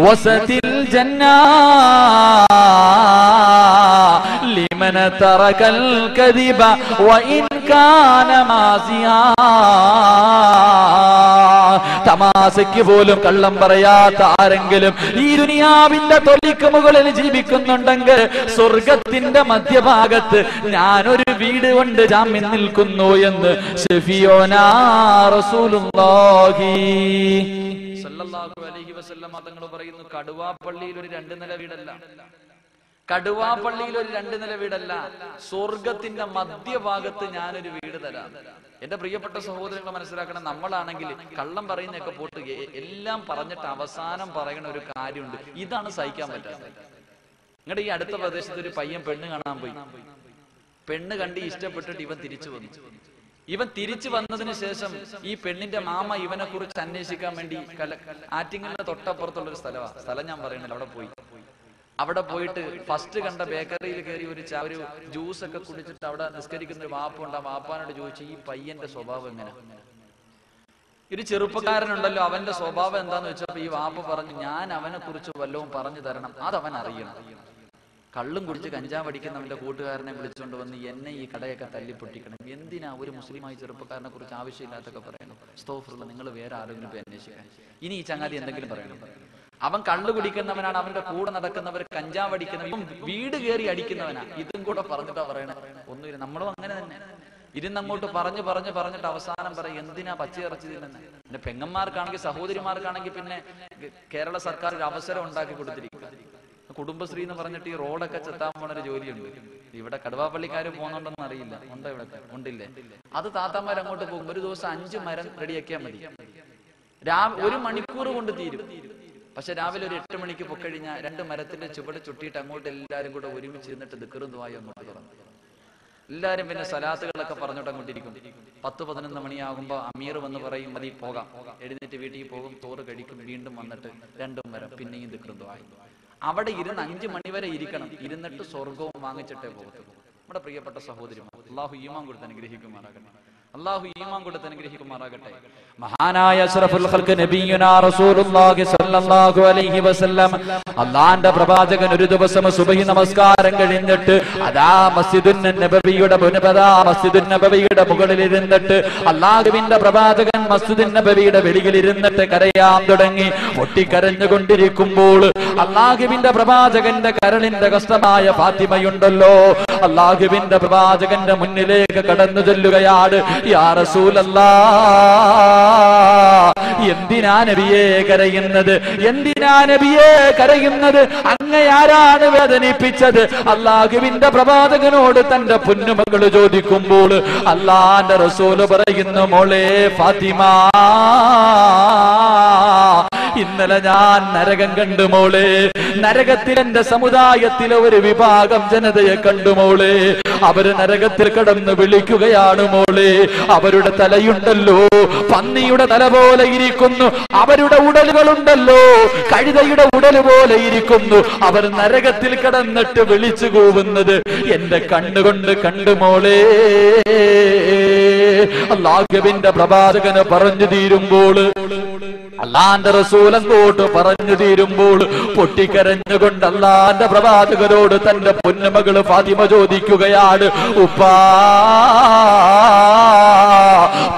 വസതിൽ ജന്നാ ലിമൻ തറകൽ കദിബ വഇൻ കാന മാസിയാ. തമാശയ്ക്ക് പോലും കള്ളം പറയാത്ത ആരെങ്കിലും ഈ ദുനിയാവിന്റെ തൊലിക്ക് മുകളിൽ ജീവിക്കുന്നുണ്ടെങ്കിൽ സ്വർഗത്തിന്റെ മധ്യഭാഗത്ത് ഞാനൊരു വീട് കൊണ്ട് ജാമ്യം നിൽക്കുന്നു എന്ന് ശഫീഉനാ റസൂലുള്ളാഹി സല്ലല്ലാഹു അലൈഹി വസല്ലം തങ്ങൾ പറയുന്നു. കടുവാപ്പള്ളിയിൽ ഒരു 2 നില വീടല്ല, കടുവാപ്പള്ളിയിൽ ഒരു 2 നില വീടല്ല, സ്വർഗത്തിന്റെ മധ്യഭാഗത്ത് ഞാനൊരു വീട് തരാം. എന്റെ പ്രിയപ്പെട്ട സഹോദരങ്ങളെ മനസ്സിലാക്കണം, നമ്മളാണെങ്കിൽ കള്ളം പറയുന്നതൊക്കെ പോട്ട് എല്ലാം പറഞ്ഞിട്ട് അവസാനം പറയുന്ന ഒരു കാര്യമുണ്ട്, ഇതാണ് സഹിക്കാൻ പറ്റാത്തത്. നിങ്ങളുടെ ഈ അടുത്ത പ്രദേശത്ത് ഒരു പയ്യൻ പെണ്ണ് കാണാൻ പോയി. പെണ്ണ് കണ്ട് ഇഷ്ടപ്പെട്ടിട്ട് ഇവൻ തിരിച്ചു വന്നു. ഇവൻ തിരിച്ചു വന്നതിന് ശേഷം ഈ പെണ്ണിന്റെ മാമ ഇവനെ കുറിച്ച് അന്വേഷിക്കാൻ വേണ്ടി ആറ്റിങ്ങലിന്റെ തൊട്ടപ്പുറത്തുള്ള ഒരു സ്ഥലം ഞാൻ പറയുന്നില്ല, അവിടെ പോയിട്ട് ഫസ്റ്റ് കണ്ട ബേക്കറിയിൽ കയറി ഒരു ജ്യൂസ് ഒക്കെ കുടിച്ചിട്ട് അവിടെ നിസ്കരിക്കുന്ന ഒരു വാപ്പുണ്ട്. ആ വാപ്പാനോട് ചോദിച്ചു, ഈ പയ്യന്റെ സ്വഭാവം എങ്ങനെ? ഒരു ചെറുപ്പക്കാരനുണ്ടല്ലോ, അവന്റെ സ്വഭാവം എന്താന്ന് വെച്ചപ്പോ ഈ വാപ്പ പറഞ്ഞു, ഞാൻ അവനെ കുറിച്ച് വല്ലതും പറഞ്ഞു തരണം, അതവൻ അറിയണം. കള്ളും കുടിച്ച് കഞ്ചാവ് അടിക്കുന്നവന്റെ കൂട്ടുകാരനെ വിളിച്ചുകൊണ്ട് വന്ന് എന്നെ ഈ കടയൊക്കെ തല്ലിപ്പൊട്ടിക്കണം. എന്തിനാ ഒരു മുസ്ലിമായി ചെറുപ്പക്കാരനെ കുറിച്ച് ആവശ്യമില്ലാത്തൊക്കെ പറയണം? സ്തോഫറുള്ള, നിങ്ങൾ വേറെ ആരെങ്കിലും പോയി അന്വേഷിക്കാൻ. ഇനി ഈ ചങ്ങാതി എന്തെങ്കിലും പറയണം. അവൻ കള്ളു കുടിക്കുന്നവനാണ്, അവന്റെ കൂടെ നടക്കുന്നവർ കഞ്ചാവ് അടിക്കുന്നവൻ, ഇവൻ വീട് കയറി അടിക്കുന്നവനാ. ഇതും കൂടെ പറഞ്ഞിട്ടാ പറയണേ. ഒന്നുമില്ല, നമ്മളും അങ്ങനെ തന്നെ ഇരുന്നങ്ങോട്ട് പറഞ്ഞിട്ട് അവസാനം പറയും, എന്തിനാ പച്ചയിറച്ചി തിന്നുന്നത്? പിന്നെ പെങ്ങന്മാർക്കാണെങ്കിൽ സഹോദരിമാർക്കാണെങ്കിൽ പിന്നെ കേരള സർക്കാർ ഒരു അവസരം ഉണ്ടാക്കി കൊടുത്തിരിക്കുക. കുടുംബശ്രീ എന്ന് പറഞ്ഞിട്ട് ഈ റോഡൊക്കെ ചെത്താൻ പോണൊരു ജോലിയുണ്ട്. ഇവിടെ കടുവാപ്പള്ളിക്കാർ പോകുന്നുണ്ടെന്ന് അറിയില്ല, ഉണ്ടോ? ഇവിടെ ഉണ്ടില്ലേ? അത് താത്താമാർ അങ്ങോട്ട് പോകും. ഒരു ദിവസം 5 മരം റെഡിയാക്കിയാൽ മതി. 1 മണിക്കൂർ കൊണ്ട് തീരും. പക്ഷെ രാവിലെ ഒരു 8 മണിക്ക് പൊക്കഴിഞ്ഞാൽ 2 മരത്തിന്റെ ചുവട് ചുട്ടിയിട്ട് അങ്ങോട്ട് എല്ലാവരും കൂടെ ഒരുമിച്ച് ഇരുന്നിട്ട് ദിക്റും ദുആയും അങ്ങോട്ട് തുറന്നു. എല്ലാവരും പിന്നെ സലാത്തുകളൊക്കെ പറഞ്ഞോട്ട് അങ്ങോട്ടിരിക്കും. 10-11 മണിയാകുമ്പോ അമീർ വന്ന് പറയും, മതി പോകാം. എഴുന്നേറ്റ് വീട്ടിൽ പോകും, ചോറ് കഴിക്കും, വീണ്ടും വന്നിട്ട് 2 മരം പിന്നെയും ദിക്റും ദുആയും. അവിടെ ഇരുന്ന് 5 മണി വരെ ഇരിക്കണം. ഇരുന്നിട്ട് സ്വർഗവും വാങ്ങിച്ചിട്ടേ പോകത്തുള്ളൂ. നമ്മുടെ പ്രിയപ്പെട്ട സഹോദരിമാർ, അല്ലാഹു ഈമാൻ കൊടുത്ത് അനുഗ്രഹിക്കുമാറാകട്ടെ. അല്ലാഹു ഈമാൻ കൊടുത്ത് അനുഗ്രഹിക്കുമാറാകട്ടെ. മഹാനായ അഷ്റഫുൽ ഖൽഖ് നബിയുനാ റസൂലുള്ളാഹി സ്വല്ലല്ലാഹു അലൈഹി വസല്ലം, അല്ലാഹുവിന്റെ പ്രവാചകൻ ഒരു ദിവസം സുബ്ഹി നമസ്കാരം കഴിഞ്ഞിട്ട് അതാ മസ്ജിദുൻ നബവിയുടെ മുകളിൽ ഇരുന്നിട്ട് അല്ലാഹുവിന്റെ പ്രവാചകൻ മസ്ജിദുൻ നബവിയുടെ വെളിയിൽ ഇരുന്നിട്ട് കരയാൻ തുടങ്ങി. പൊട്ടിക്കരഞ്ഞുകൊണ്ടിരിക്കുമ്പോൾ അല്ലാഹുവിന്റെ പ്രവാചകന്റെ കരളിന്റെ കഷ്ടമായ ഫാത്തിമയുണ്ടല്ലോ, അല്ലാഹുവിന്റെ പ്രവാചകന്റെ മുന്നിലേക്ക് കടന്നു ചെല്ലുകയാണ്. യാ റസൂലല്ലാഹ്, എന്തിനാ നബിയേ കരയുന്നത്? എന്തിനാ നബിയേ കരയുന്നത്? അങ്ങയാരാണ് വേദനിപ്പിച്ചത്? അല്ലാഹുവിന്റെ പ്രവാചകനോട് തന്റെ പൊന്നുമകള് ചോദിക്കുമ്പോൾ അല്ലാഹുവിന്റെ റസൂല് പറയുന്നു, മോളെ ഫാത്തിമ, ഇന്നലെ ഞാൻ നരകം കണ്ടു മോളെ. നരകത്തിൽ എന്റെ സമുദായത്തിലെ ഒരു വിഭാഗം ജനതയെ കണ്ടു മോളെ. അവര് നരകത്തിൽ കടന്ന് വിളിക്കുകയാണ് മോളെ. അവരുടെ തലയുണ്ടല്ലോ പന്നിയുടെ തല പോലെ ഇരിക്കുന്നു, അവരുടെ ഉടലുകളുണ്ടല്ലോ കഴുതയുടെ ഉടല് പോലെ ഇരിക്കുന്നു. അവർ നരകത്തിൽ കിടന്നിട്ട് വിളിച്ചു കൂവുന്നത് എന്റെ കണ്ണുകൊണ്ട് കണ്ടു മോളെ. അല്ലാഹുവിന്റെ പ്രവാചകന് പറഞ്ഞു തീരുമ്പോൾ, അല്ലാഹുവിന്റെ റസൂൽ അങ്ങോട്ട് പറഞ്ഞു തീരുമ്പോൾ പൊട്ടിക്കരഞ്ഞുകൊണ്ട് അല്ലാഹുവിന്റെ പ്രവാചകനോട് തന്റെ പൊന്നുമകള് ഫാത്തിമ ചോദിക്കുകയാണ്, ഉപ്പാ,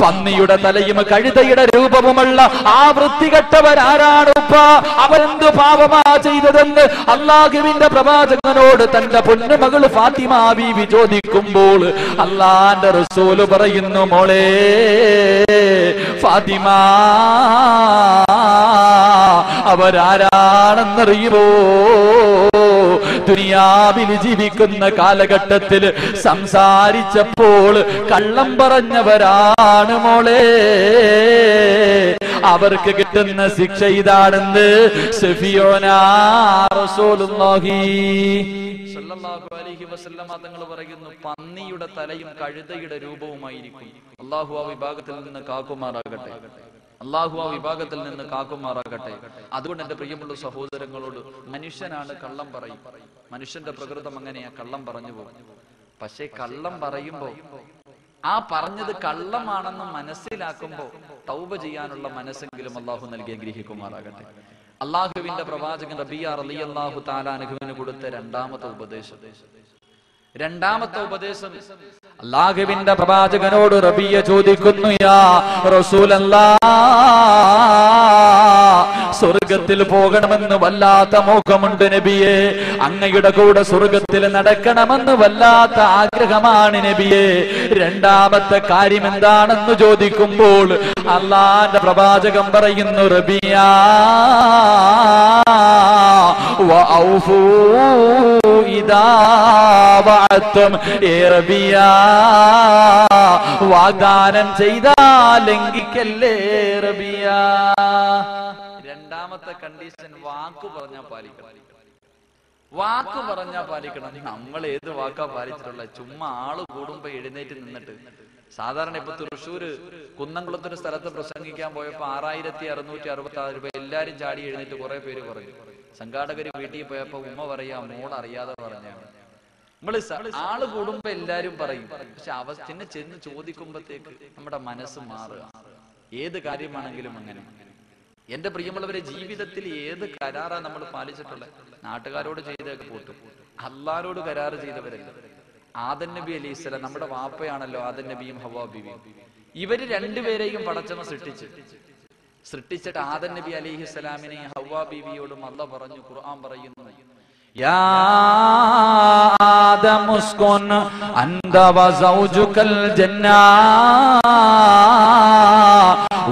പന്നിയുടെ തലയും കഴുതയുടെ രൂപവുമുള്ള ആ വൃത്തികെട്ടവരാരാണ് ഉപ്പാ? അവരെന്ത് പാപമാ ചെയ്തതെന്ന് അല്ലാഹുവിന്റെ പ്രവാചകനോട് തന്റെ പൊന്നുമകള് ഫാത്തിമ ബീവി ചോദിക്കുമ്പോൾ അല്ലാഹുവിന്റെ റസൂൽ പറയുന്നു, മോളെ ഫാത്തിമ, അവരാരാണെന്നറിയുമോ? ദുനിയാവിൽ ജീവിക്കുന്ന കാലഘട്ടത്തിൽ സംസാരിച്ചപ്പോൾ കള്ളം പറഞ്ഞവരാണ് മോളെ. അവർക്ക് കിട്ടുന്ന ശിക്ഷ ഇതാണെന്ന് സഫിയോനാ റസൂലുള്ളാഹി സ്വല്ലല്ലാഹു അലൈഹി വസല്ലം തങ്ങൾ പറയുന്നു. പന്നിയുടെ തലയും കഴുതയുടെ രൂപവുമായിരിക്കും. അല്ലാഹു ആ വിഭാഗത്തിൽ നിന്ന് കാക്കുമാറാകട്ടെ. അല്ലാഹു ആ വിഭാഗത്തിൽ നിന്ന് കാക്കുമാറാകട്ടെ. അതുകൊണ്ട് എന്റെ പ്രിയമുള്ള സഹോദരങ്ങളോട്, മനുഷ്യനാണ് കള്ളം പറയും. മനുഷ്യന്റെ പ്രകൃതം അങ്ങനെയാ, കള്ളം പറഞ്ഞു പോകും. പക്ഷെ കള്ളം പറയുമ്പോ ആ പറഞ്ഞത് കള്ളമാണെന്ന് മനസ്സിലാക്കുമ്പോ തൗബ ചെയ്യാനുള്ള മനസ്സെങ്കിലും അല്ലാഹു നൽകി അനുഗ്രഹിക്കുമാറാകട്ടെ. അല്ലാഹുവിന്റെ പ്രവാചകൻ റബിയ റളിയല്ലാഹു തആല അൻഹുവിന് കൊടുത്ത രണ്ടാമത്തെ ഉപദേശം അല്ലാഹുവിന്റെ പ്രവാചകനോട് റബിയ ചോദിക്കുന്നു, യാ റസൂലല്ലാഹ്, സ്വർഗത്തിൽ പോകണമെന്ന് വല്ലാത്ത മോഹമുണ്ട് നബിയെ. അങ്ങയുടെ കൂടെ സ്വർഗത്തിൽ നടക്കണമെന്ന് വല്ലാത്ത ആഗ്രഹമാണ് നബിയെ. രണ്ടാമത്തെ കാര്യം എന്താണെന്ന് ചോദിക്കുമ്പോൾ അല്ലാഹുവിന്റെ പ്രവാചകൻ പറയുന്നു, റബിയ വഔഫൂ ഇദാ വഅത്തും, ഏ റബിയ, വാഗ്ദാനം ചെയ്താൽ ലംഘിക്കല്ലേ റബിയ. രണ്ടാമത്തെ കണ്ടീഷൻ വാക്കു പറഞ്ഞാൽ പാലിക്കണം. വാക്ക് പറഞ്ഞാ പാലിക്കണം. നമ്മൾ ഏത് വാക്കാ പാലിച്ചിട്ടുള്ള? ചുമ്മാ ആള് കൂടുമ്പോ എഴുന്നേറ്റ് നിന്നിട്ട്. സാധാരണ ഇപ്പൊ തൃശ്ശൂര് കുന്നംകുളത്തൊരു സ്ഥലത്ത് പ്രസംഗിക്കാൻ പോയപ്പോ 6666 രൂപ എല്ലാരും ചാടി എഴുന്നേറ്റ് കുറെ പേര് പറഞ്ഞു. സംഘാടകര് വീട്ടിൽ പോയപ്പോ ഉമ്മ പറയാ മോൾ അറിയാതെ പറഞ്ഞാണ്. നമ്മള് ആള് കൂടുമ്പോ എല്ലാരും പറയും, പക്ഷെ അവസ്ഥനെ ചെന്ന് ചോദിക്കുമ്പോഴത്തേക്ക് നമ്മുടെ മനസ്സ് മാറുക. ഏത് കാര്യമാണെങ്കിലും അങ്ങനെ. എന്റെ പ്രിയമുള്ളവരെ, ജീവിതത്തിൽ ഏത് കരാറാ നമ്മൾ പാലിച്ചിട്ടുള്ളത്? നാട്ടുകാരോട് ചെയ്തൊക്കെ പോട്ടും, അള്ളാരോട് കരാറ് ചെയ്തവരല്ല. ആദം നബി അലൈഹിസ്സലാം നമ്മുടെ വാപ്പയാണല്ലോ, ആദം നബിയും ഹവ്വാ ബീവിയും. ഇവര് രണ്ടുപേരെയും പടച്ചവൻ സൃഷ്ടിച്ചിട്ട് ആദം നബി അലൈഹിസ്സലാമിനെയും ഹവ്വാ ബീവിയോടും അള്ളാഹ് പറഞ്ഞു, ഖുർആൻ പറയുന്നു, യാ ആദം ഉസ്കുൻ അൻത വസൗജുകൽ ജന്നാ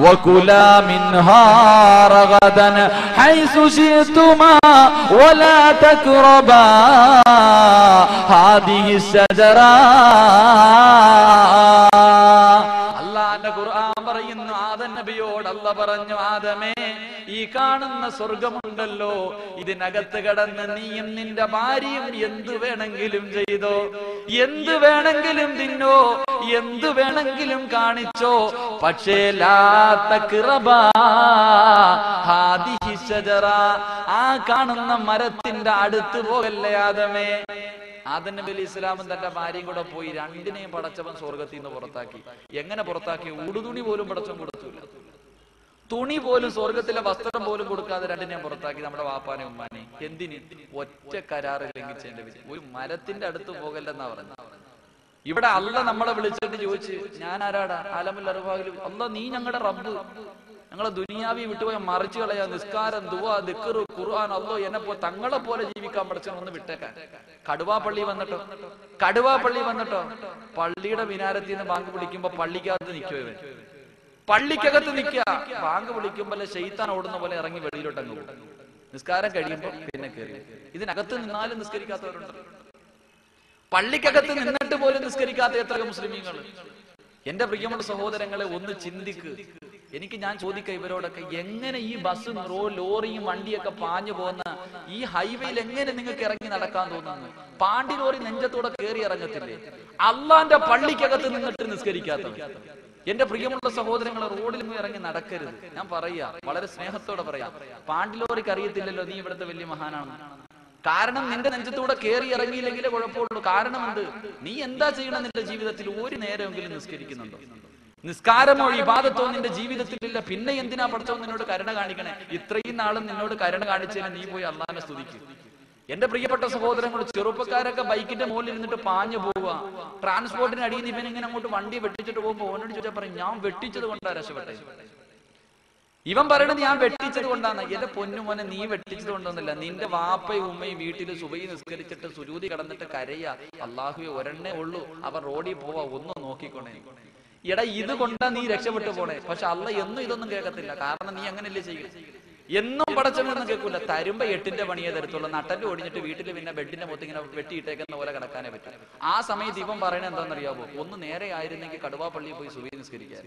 വകുലാ മിൻഹാ റഗദൻ ഹൈസു ശിഅ്തുമാ വലാ തഖറബാ ഹാദിഹി ശജറാ. അല്ലാഹുവിന്റെ ഖുർആൻ പറയുന്നു, ആദം നബിയോട് അല്ലാഹ് പറഞ്ഞു, ആദമേ, ഈ കാണുന്ന സ്വർഗമുണ്ടല്ലോ, ഇതിനകത്ത് കടന്ന് നീയും നിന്റെ ഭാര്യയും എന്തു വേണമെങ്കിലും ചെയ്തോ, എന്തു വേണമെങ്കിലും തിന്നോ, എന്തു വേണമെങ്കിലും കാണിച്ചോ, പക്ഷേ ലാ തഖറബാ ഹാദിഹി ശജറ, ആ കാണുന്ന മരത്തിന്റെ അടുത്ത് പോകല്ലേ ആദമേ. ആദം നബി അലൈഹി ഇസ്ലാമും തന്റെ ഭാര്യയും കൂടെ പോയി രണ്ടിനെയും പടച്ചവൻ സ്വർഗത്തിൽ നിന്ന് പുറത്താക്കി. എങ്ങനെ പുറത്താക്കി? ഉടുതുണി പോലും പടച്ചവൻ കൊടുത്തില്ല. തുണി പോലും, സ്വർഗത്തിലെ വസ്ത്രം പോലും കൊടുക്കാതെ രണ്ടിനെയും പുറത്താക്കി. നമ്മുടെ വാപ്പാനെ ഉമ്മാനെ എന്തിന്? ഒറ്റ കരാറ് ലംഘിച്ചതിന്റെ പേരിൽ. ഒരു മരത്തിന്റെ അടുത്ത് പോകല്ലെന്നാ പറഞ്ഞു. ഇവിടെ അല്ല നമ്മളെ വിളിച്ചിട്ട് ചോദിച്ച്, ഞാൻ ആരാടാ? ആലമുൽ അർവാഹിൽ അല്ല, നീ ഞങ്ങളുടെ റബ്ബ്, ഞങ്ങളെ ദുനിയാവി വിട്ടുപോയ മറിച്ചു കളയാ, നിസ്കാരം, ദുആ, ദിക്ർ, ഖുർആൻ, അല്ലോ എന്നെ തങ്ങളെ പോലെ ജീവിക്കാൻ പഠിച്ചൊന്ന് വിട്ടേക്കാൻ. കടുവാപ്പള്ളി വന്നിട്ടോ പള്ളിയുടെ വിനാരത്തിൽ നിന്ന് ബാങ്ക് വിളിക്കുമ്പോ പള്ളിക്കകത്ത് നിൽക്കുവോ? ഇവൻ പള്ളിക്കകത്ത് നിൽക്കുക. ബാങ്ക് വിളിക്കുമ്പോൾ ശൈത്താൻ ഓടുന്ന പോലെ ഇറങ്ങി വെളിയിലോട്ട് അങ്ങ് പോകും. നിസ്കാരം കഴിയുമ്പോ പിന്നെ കയറി. ഇതിനകത്ത് നിന്നാലും നിസ്കരിക്കാത്തവരുണ്ട്. പള്ളിക്കകത്ത് നിന്നിട്ട് പോലും നിസ്കരിക്കാത്ത എത്ര മുസ്ലിമീങ്ങൾ. എന്റെ പ്രിയമുള്ള സഹോദരങ്ങളെ, ഒന്ന് ചിന്തിക്ക്. ഞാൻ ചോദിക്കാം ഇവരോടൊക്കെ, എങ്ങനെ ഈ ബസ്സും ലോറിയും വണ്ടിയൊക്കെ പാഞ്ഞു പോകുന്ന ഈ ഹൈവേയിൽ എങ്ങനെ നിങ്ങൾക്ക് ഇറങ്ങി നടക്കാൻ തോന്നുന്നു? പാണ്ടി ലോറി നെഞ്ചത്തോടെ കയറി ഇറങ്ങത്തില്ലേ? അള്ളാന്റെ പള്ളിക്കകത്ത് നിന്നിട്ട് നിസ്കരിക്കാത്തവർ. എന്റെ പ്രിയമുള്ള സഹോദരങ്ങളെ, റോഡിൽ നിന്ന് ഇറങ്ങി നടക്കരുത്. ഞാൻ പറയാ, വളരെ സ്നേഹത്തോടെ പറയാം, പാണ്ടി ലോറിക്ക് അറിയത്തില്ലല്ലോ നീ ഇവിടുത്തെ വലിയ മഹാനാണ്. കാരണം നിന്റെ നെഞ്ചത്തൂടെ കയറി ഇറങ്ങിയില്ലെങ്കിലേ കുഴപ്പമുള്ളൂ. കാരണം എന്ത്? നീ എന്താ ചെയ്യണം? നിന്റെ ജീവിതത്തിൽ ഒരു നേരമെങ്കിലും നിസ്കരിക്കുന്നുണ്ടോ? നിസ്കാരമോ ഇബാദത്തോ നിന്റെ ജീവിതത്തിലില്ല. പിന്നെ എന്തിനാ പടച്ചവൻ നിന്നോട് കരുണ കാണിക്കണേ? ഇത്രയും നാളും നിന്നോട് കരുണ കാണിച്ചതിന് നീ പോയി അള്ളാഹിനെ സ്തുതിക്കും. എന്റെ പ്രിയപ്പെട്ട സഹോദരങ്ങൾ, ചെറുപ്പക്കാരൊക്കെ ബൈക്കിന്റെ മുകളിൽ ഇരുന്നിട്ട് പാഞ്ഞു പോവുക. ട്രാൻസ്പോർട്ടിന് അടിയിൽ ഇവൻ ഇങ്ങനെ അങ്ങോട്ട് വണ്ടി വെട്ടിച്ചിട്ട് പോകുമ്പോ ഓനോട് ചോദിച്ചാൽ പറയും, ഞാൻ വെട്ടിച്ചത് കൊണ്ടാ രക്ഷപ്പെട്ടെ. ഇവൻ പറയണത് ഞാൻ വെട്ടിച്ചത് കൊണ്ടാണ്. എന്റെ പൊന്നുമോനെ, നീ വെട്ടിച്ചത് കൊണ്ടൊന്നുമില്ല. നിന്റെ വാപ്പയും ഉമ്മയും വീട്ടിൽ സുബഹി നിസ്കരിച്ചിട്ട് സുജൂദി കടന്നിട്ട് കരയാ, അള്ളാഹുവേ ഒരെണ്ണേ ഉള്ളൂ, അവൻ റോഡിൽ പോവാ, ഒന്ന് നോക്കിക്കോണേ. എടാ, ഇത് കൊണ്ടാ നീ രക്ഷപ്പെട്ടു പോണേ. പക്ഷെ അള്ള എന്നും ഇതൊന്നും കേൾക്കത്തില്ല. കാരണം നീ അങ്ങനെയല്ലേ ചെയ്യും. എന്നും പടച്ചവനൊന്നും കേൾക്കൂല. തരുമ്പോ 8ന്റെ പണിയെ തരത്തുള്ളൂ. നട്ടല് ഒടിഞ്ഞിട്ട് വീട്ടിൽ പിന്നെ ബെഡിന്റെ മൊത്തം ഇങ്ങനെ വെട്ടിയിട്ടേക്കുന്ന പോലെ കിടക്കാനേ പറ്റും. ആ സമയത്ത് ഇവൻ പറയണത് എന്താണെന്നറിയാവോ? ഒന്ന് നേരെ ആയിരുന്നെങ്കിൽ കടുവാപ്പള്ളിയിൽ പോയി സുബഹി നിസ്കരിക്കാൻ.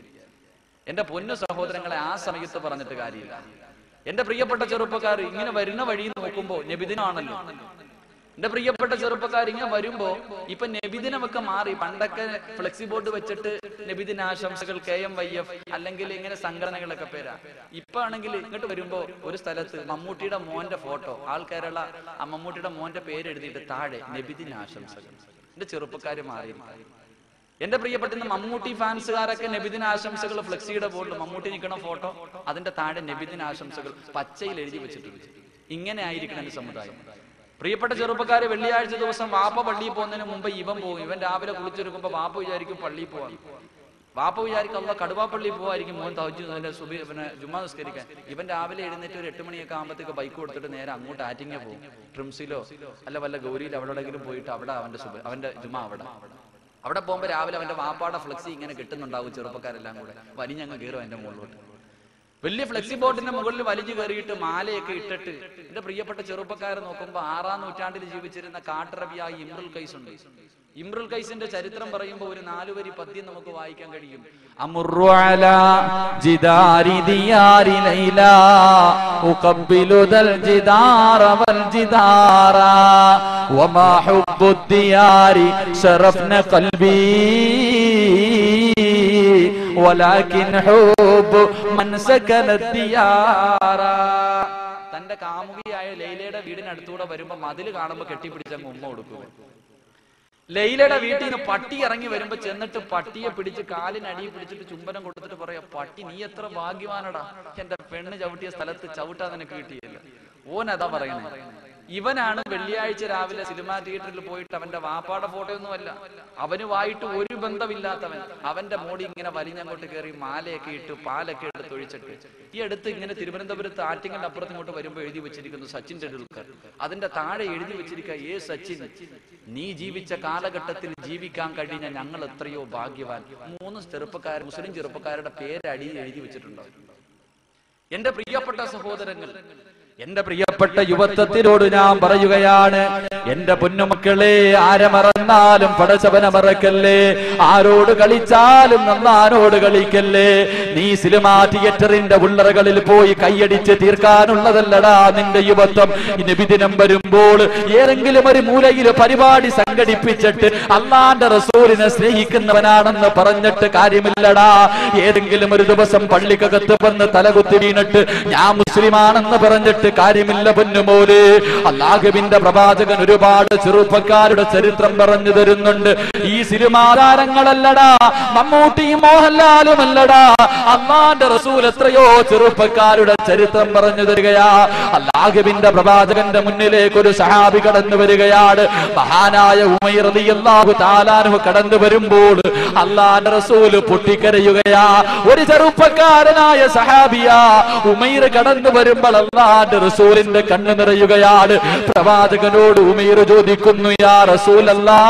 എന്റെ പൊന്നു സഹോദരങ്ങളെ, ആ സമയത്ത് പറഞ്ഞിട്ട് കാര്യമില്ല. എന്റെ പ്രിയപ്പെട്ട ചെറുപ്പക്കാർ, ഇങ്ങനെ വരുന്ന വഴി നോക്കുമ്പോ നബിദിനാണല്ലോ. എന്റെ പ്രിയപ്പെട്ട ചെറുപ്പക്കാർ, ഇങ്ങനെ വരുമ്പോ ഇപ്പൊ നബിദിനമൊക്കെ മാറി. പണ്ടൊക്കെ ഫ്ലെക്സി ബോർഡ് വെച്ചിട്ട് നബിദിനാശംസകൾ KMYF അല്ലെങ്കിൽ ഇങ്ങനെ സംഘടനകളൊക്കെ പേരാ. ഇപ്പൊ ആണെങ്കിൽ ഇങ്ങോട്ട് വരുമ്പോ ഒരു സ്ഥലത്ത് മമ്മൂട്ടിയുടെ മോന്റെ ഫോട്ടോ, ആൾക്കാരുള്ള ആ മമ്മൂട്ടിയുടെ മോന്റെ പേര് എഴുതിയിട്ട് താഴെ നബിദിനാശംസകൾ. എന്റെ ചെറുപ്പക്കാര് മാറി. എന്റെ പ്രിയപ്പെട്ട മമ്മൂട്ടി ഫാൻസുകാരൊക്കെ നബിദിനാശംസകൾ ഫ്ലെക്സിയുടെ ബോർഡിൽ മമ്മൂട്ടി നിൽക്കണ ഫോട്ടോ, അതിന്റെ താഴെ നബിദിനാശംസകൾ പച്ചയിൽ എഴുതി വെച്ചിട്ടുണ്ട്. ഇങ്ങനെ ആയിരിക്കണം എന്റെ സമുദായം. പ്രിയപ്പെട്ട ചെറുപ്പക്കാര്, വെള്ളിയാഴ്ച ദിവസം വാപ്പ പള്ളിയിൽ പോകുന്നതിന് മുമ്പ് ഇവൻ പോകും. ഇവൻ രാവിലെ കുളിച്ചെടുക്കുമ്പോ വാപ്പ വിചാരിക്കും പള്ളിയിൽ പോവാൻ. വാപ്പ വിചാരിക്കും അല്ല കടുവാപ്പള്ളിയിൽ പോവായിരിക്കും മോൻ തഹജ്ജുദിന്റെ സുബഹി പിന്നെ ജുമാ നിസ്കരിക്കാൻ. ഇവൻ രാവിലെ എഴുന്നേറ്റ് ഒരു 8 മണിയൊക്കെ ആകുമ്പോഴത്തേക്ക് ബൈക്ക് കൊടുത്തിട്ട് നേരെ അങ്ങോട്ട് ആറ്റിങ്ങ പോകും. ട്രിംസിലോ അല്ല വല്ല ഗൗരിയിലോ എവിടെയെങ്കിലും പോയിട്ട് അവിടെ അവന്റെ ജുമാ അവിടെ പോകുമ്പോ രാവിലെ അവന്റെ വാപ്പാടെ ഫ്ലെക്സി ഇങ്ങനെ കിട്ടുന്നുണ്ടാവും. ചെറുപ്പക്കാരെല്ലാം കൂടെ വലിഞ്ഞങ്ങ് കയറും അതിന്റെ മുകളിലോട്ട്. വലിയ ഫ്ലെക്സി ബോർഡിന്റെ മുകളിൽ വലിഞ്ഞു കയറിയിട്ട് മാലയൊക്കെ ഇട്ടിട്ട് എന്റെ പ്രിയപ്പെട്ട ചെറുപ്പക്കാരെ നോക്കുമ്പോ 6ാം നൂറ്റാണ്ടിൽ ജീവിച്ചിരുന്ന കാട്ടറബിയായി ഇമ്രുൽ ഖൈസ് ഉണ്ട്. ഇമ്രുൽ ഖൈസിന്റെ ചരിത്രം പറയുമ്പോൾ ഒരു 4 വരി പദ്യം നമുക്ക് വായിക്കാൻ കഴിയും. അമുറു അലാ ജിദാരി ദിയാരി ലൈലാ ഉഖബ്ബിലു ദൽ ജിദാറ വൽ ജിദാറ വമാ ഹുബ്ബു ദിയാരി ശറഫ്ന ഖൽബി വലാകിൻ ഹുബ്ബു മൻ സകന ദിയാറ. തന്റെ കാമുകിയായ ലൈലയുടെ വീടിനടുത്തൂടെ വരുമ്പോ മതിൽ കാണുമ്പോ കെട്ടിപ്പിടിച്ചങ്ങ് ഉമ്മ കൊടുക്കുക. ലൈലയുടെ വീട്ടിൽ നിന്ന് പട്ടി ഇറങ്ങി വരുമ്പോ ചെന്നിട്ട് പട്ടിയെ പിടിച്ച് കാലിനടിയിൽ പിടിച്ചിട്ട് ചുംബനം കൊടുത്തിട്ട് പറയാ, പട്ടി നീ എത്ര ഭാഗ്യവാനടാ, എന്റെ പെണ്ണ് ചവിട്ടിയ സ്ഥലത്ത് ചവിട്ടാൻ നിനക്ക് കിട്ടിയല്ല. ഓനതാ പറയുന്നത്. ഇവനാണ് വെള്ളിയാഴ്ച രാവിലെ സിനിമാ തിയേറ്ററിൽ പോയിട്ട് അവന്റെ വാപ്പാടെ ഫോട്ടോയൊന്നുമല്ല, അവനുമായിട്ട് ഒരു ബന്ധമില്ലാത്തവൻ അവന്റെ മോടി ഇങ്ങനെ വലിഞ്ഞങ്ങോട്ട് കയറി മാലയൊക്കെ ഇട്ട് പാലൊക്കെ എടുത്ത് ഒഴിച്ചിട്ട് ഈ അടുത്ത് ഇങ്ങനെ തിരുവനന്തപുരത്ത് ആറ്റിങ്ങലിന്റെ അപ്പുറത്ത് ഇങ്ങോട്ട് വരുമ്പോൾ എഴുതി വെച്ചിരിക്കുന്നു സച്ചിൻ ടെണ്ടുൽക്കർ. അതിന്റെ താഴെ എഴുതി വെച്ചിരിക്കുക, ഏ സച്ചിൻ, നീ ജീവിച്ച കാലഘട്ടത്തിൽ ജീവിക്കാൻ കഴിഞ്ഞ ഞങ്ങൾ എത്രയോ ഭാഗ്യവാൻ. 3 ചെറുപ്പക്കാർ, മുസ്ലിം ചെറുപ്പക്കാരുടെ പേര് അടിയിൽ എഴുതി വെച്ചിട്ടുണ്ടോ? എന്റെ പ്രിയപ്പെട്ട സഹോദരങ്ങൾ, എന്റെ പ്രിയപ്പെട്ട യുവത്വത്തിനോട് ഞാൻ പറയുകയാണ്, എന്റെ പൊന്നുമക്കളെ, ആരെ മറന്നാലും പടച്ചവനെ മറക്കല്ലേ, ആരോട് കളിച്ചാലും നന്നാരോട് കളിക്കല്ലേ. നീ സിനിമാ തിയേറ്ററിന്റെ ഉള്ളറകളിൽ പോയി കൈയടിച്ച് തീർക്കാനുള്ളതല്ലടാ നിന്റെ യുവത്വം. നബിദിനം വരുമ്പോൾ ഏതെങ്കിലും ഒരു മൂലയിൽ പരിപാടി സംഘടിപ്പിച്ചിട്ട് അള്ളാന്റെ റസൂലിനെ സ്നേഹിക്കുന്നവനാണെന്ന് പറഞ്ഞിട്ട് കാര്യമില്ലടാ. ഏതെങ്കിലും ഒരു ദിവസം പള്ളിക്കകത്ത് വന്ന് തലകുത്തി വീണിട്ട് ഞാൻ മുസ്ലിമാണെന്ന് പറഞ്ഞിട്ട് കാര്യമില്ല പൊന്നുമോനെ. അല്ലാഹുവിന്റെ പ്രവാചകൻ ഒരുപാട് ചെറുപ്പക്കാരുടെ ചരിത്രം പറഞ്ഞു തരുന്നുണ്ട്. ഈ സിനിമാ താരങ്ങളല്ലടാ, മമ്മൂട്ടിയും മോഹൻലാലും അല്ലടാ, അല്ലാഹുവിന്റെ റസൂൽ എത്രയോ ചെറുപ്പക്കാരുടെ ചരിത്രം പറഞ്ഞു തരികയാ. അല്ലാഹുവിന്റെ പ്രവാചകന്റെ മുന്നിലേക്ക് ഒരു സഹാബി കടന്നു വരികയാണ്. മഹാനായ ഉമൈർ റളിയല്ലാഹു തആല അൻഹു കടന്നു വരുമ്പോൾ അല്ലാഹുവിന്റെ റസൂൽ പൊട്ടിക്കരയുകയാ. ഒരു ചെറുപ്പക്കാരനായ സഹാബിയാ ഉമൈർ കടന്നു വരുമ്പോൾ അല്ലാഹുവിന്റെ റസൂലിന്റെ കണ്ണ് നിറയുകയാണ്. പ്രവാചകനോട് ഉമൈർ ചോദിക്കുന്നു, യാ റസൂലല്ലാഹ്,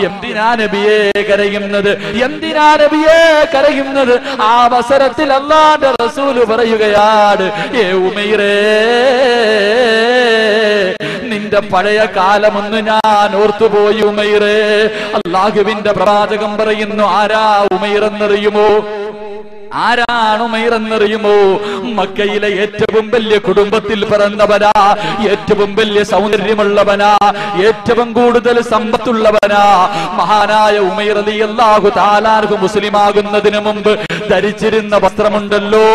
എന്തിനാ നബിയേ കരയുന്നത്, എന്തിനാ നബിയേ കരയുന്നത്? ആ അവസരത്തിൽ അല്ലാഹുവിന്റെ റസൂൽ പറയുകയാണ്, ഏ ഉമൈറേ, നിന്റെ പഴയ കാലമൊന്ന് ഞാൻ ഓർത്തുപോയി ഉമൈറേ. അല്ലാഹുവിന്റെ പ്രവാചകൻ പറയുന്നു, ആരാ ഉമൈർ എന്നറിയുമോ? ആരാണ് ഉമൈർ എന്നറിയുമോ? മക്കയിലെ ഏറ്റവും വലിയ കുടുംബത്തിൽ പിറന്നവനാ, ഏറ്റവും വലിയ സൗന്ദര്യമുള്ളവനാ, ഏറ്റവും കൂടുതൽ സമ്പത്തുള്ളവനാ. മഹാനായ ഉമൈർ റളിയല്ലാഹു തആല അൻഹു മുസ്ലിമാകുന്നതിന് മുമ്പ് ധരിച്ചിരുന്ന വസ്ത്രമുണ്ടല്ലോ,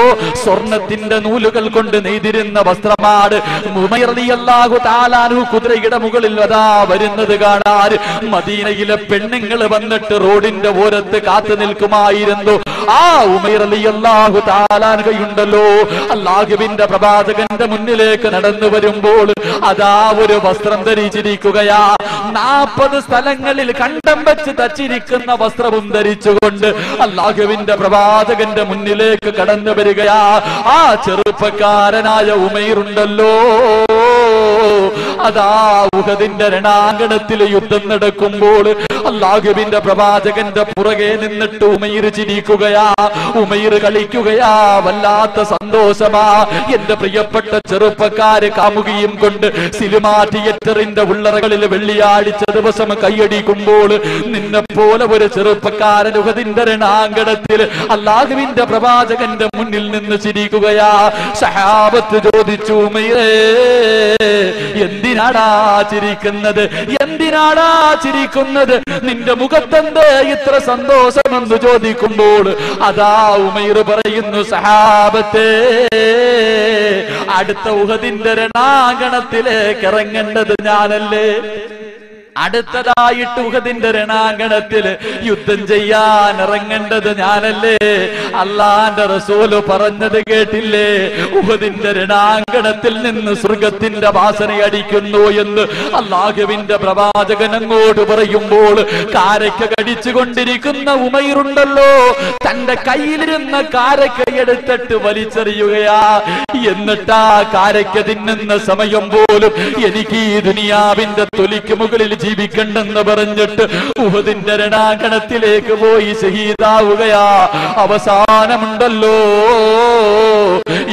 സ്വർണത്തിന്റെ നൂലുകൾ കൊണ്ട് നെയ്തിരുന്ന വസ്ത്രമാണ്. ഉമൈർ റളിയല്ലാഹു തആല അൻഹു കുതിരയുടെ മുകളിൽ അതാ വരുന്നത് കാണാൻ മദീനയിലെ പെണ്ണുങ്ങൾ വന്നിട്ട് റോഡിന്റെ ഓരത്ത് കാത്തു നിൽക്കുമായിരുന്നു. ആ ഉമൈർ റളിയല്ലാഹു തആല അൻഹുണ്ടല്ലോ, അല്ലാഹുവിന്റെ പ്രവാചകന്റെ മുന്നിലേക്ക് നടന്നു വരുമ്പോൾ അതാ ഒരു വസ്ത്രം ധരിച്ചിരിക്കുകയാ. 40 സ്ഥലങ്ങളിൽ കണ്ടം വെച്ച് തച്ചിരിക്കുന്ന വസ്ത്രവും ധരിച്ചുകൊണ്ട് അല്ലാഹുവിന്റെ പ്രവാചകന്റെ മുന്നിലേക്ക് കടന്നു വരികയാ. ആ ചെറുപ്പക്കാരനായ ഉമൈറുണ്ടല്ലോ, അതാ ഉഹദിന്റെ രണാങ്കണത്തിൽ യുദ്ധം നടക്കുമ്പോൾ അല്ലാഹുവിന്റെ പ്രവാചകന്റെ പുറകെ നിന്നിട്ട് ഉമൈർ ചിരിക്കുകയാ, ഉമൈർ കളിക്കുകയാ. വല്ലാത്ത സന്തോഷമാ. എന്റെ പ്രിയപ്പെട്ട ചെറുപ്പക്കാര് കാമുകിയും കൊണ്ട് സിനിമാ തിയേറ്ററിന്റെ ഉള്ളറകളിൽ വെള്ളിയാഴ്ച ദിവസം കൈയടിക്കുമ്പോൾ നിന്നെ പോലെ ഒരു ചെറുപ്പക്കാരൻ ഉഹദിന്റെ രണാങ്കണത്തിൽ അല്ലാഹുവിന്റെ പ്രവാചകന്റെ മുന്നിൽ നിന്ന് ചിരിക്കുകയാ. സഹാബത്ത് ചോദിച്ചു, ഉമൈറേ, എന്തിനാടാ ചിരിക്കുന്നത്, എന്തിനാടാ ചിരിക്കുന്നത്, നിന്റെ മുഖത്തെന്ത് ഇത്ര സന്തോഷമെന്ന് ചോദിക്കുമ്പോൾ അതാ ഉമൈർ പറയുന്നു, സഹാബത്തെ, അടുത്ത ഉഹദിന്റെ രണാങ്കണത്തിലേക്ക് ഇറങ്ങേണ്ടത് ഞാനല്ലേ, അടുത്തതായിട്ട് ഉഹദിന്റെ രണാങ്കണത്തിൽ യുദ്ധം ചെയ്യാൻ ഇറങ്ങേണ്ടത് ഞാനല്ലേ. അല്ലാഹുവിന്റെ റസൂൽ പറഞ്ഞത് കേട്ടില്ലേ, ഉഹദിന്റെ രണാങ്കണത്തിൽ നിന്ന് സ്വർഗത്തിന്റെ വാസന അടിക്കുന്നു എന്ന് അല്ലാഹുവിന്റെ പ്രവാചകൻ അങ്ങോട്ട് പറയുമ്പോൾ കാരക്ക കടിച്ചുകൊണ്ടിരിക്കുന്ന ഉമൈറുണ്ടല്ലോ, തന്റെ കയ്യിലിരുന്ന കാരക്ക എടുത്തിട്ട് വലിച്ചെറിയുകയാ. എന്നിട്ടാ കാരക്ക തിന്നുന്ന സമയം പോലും എനിക്ക് ഈ ദുനിയാവിന്റെ തൊലിക്ക് മുകളിൽ ജീവിക്കണ്ടെന്ന് പറഞ്ഞിട്ട് ഉഹദിന്റെ രണാങ്കണത്തിലേക്ക് പോയി ഷഹീദാവുകയാ. അവസാനമുണ്ടല്ലോ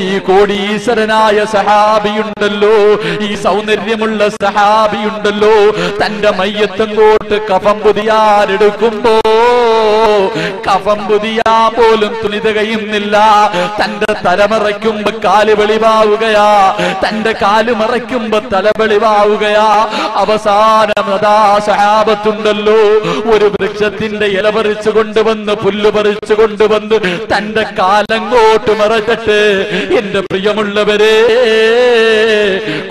ഈ കോടീശ്വരനായ സഹാബിയുണ്ടല്ലോ, ഈ സൗന്ദര്യമുള്ള സഹാബിയുണ്ടല്ലോ, തന്റെ മയ്യത്തങ്ങോട്ട് കഫം പുതിയാനെടുക്കുമ്പോ കഫം പുതിയാ പോലും തുണി തികയുന്നില്ല. തന്റെ തലമറയ്ക്കുമ്പോ കാല് വെളിവാവുകയാ, തന്റെ കാല് മറയ്ക്കുമ്പോ തല വെളിവാവുകയാ. അവസാനം അതാ സഹാബത്തുണ്ടല്ലോ ഒരു വൃക്ഷത്തിന്റെ ഇല പറിച്ചു കൊണ്ടുവന്ന് പുല്ല് പറിച്ചു കൊണ്ടുവന്ന് തന്റെ കാലങ്ങോട്ട് മറച്ചിട്ട് എന്റെ പ്രിയമുള്ളവരെ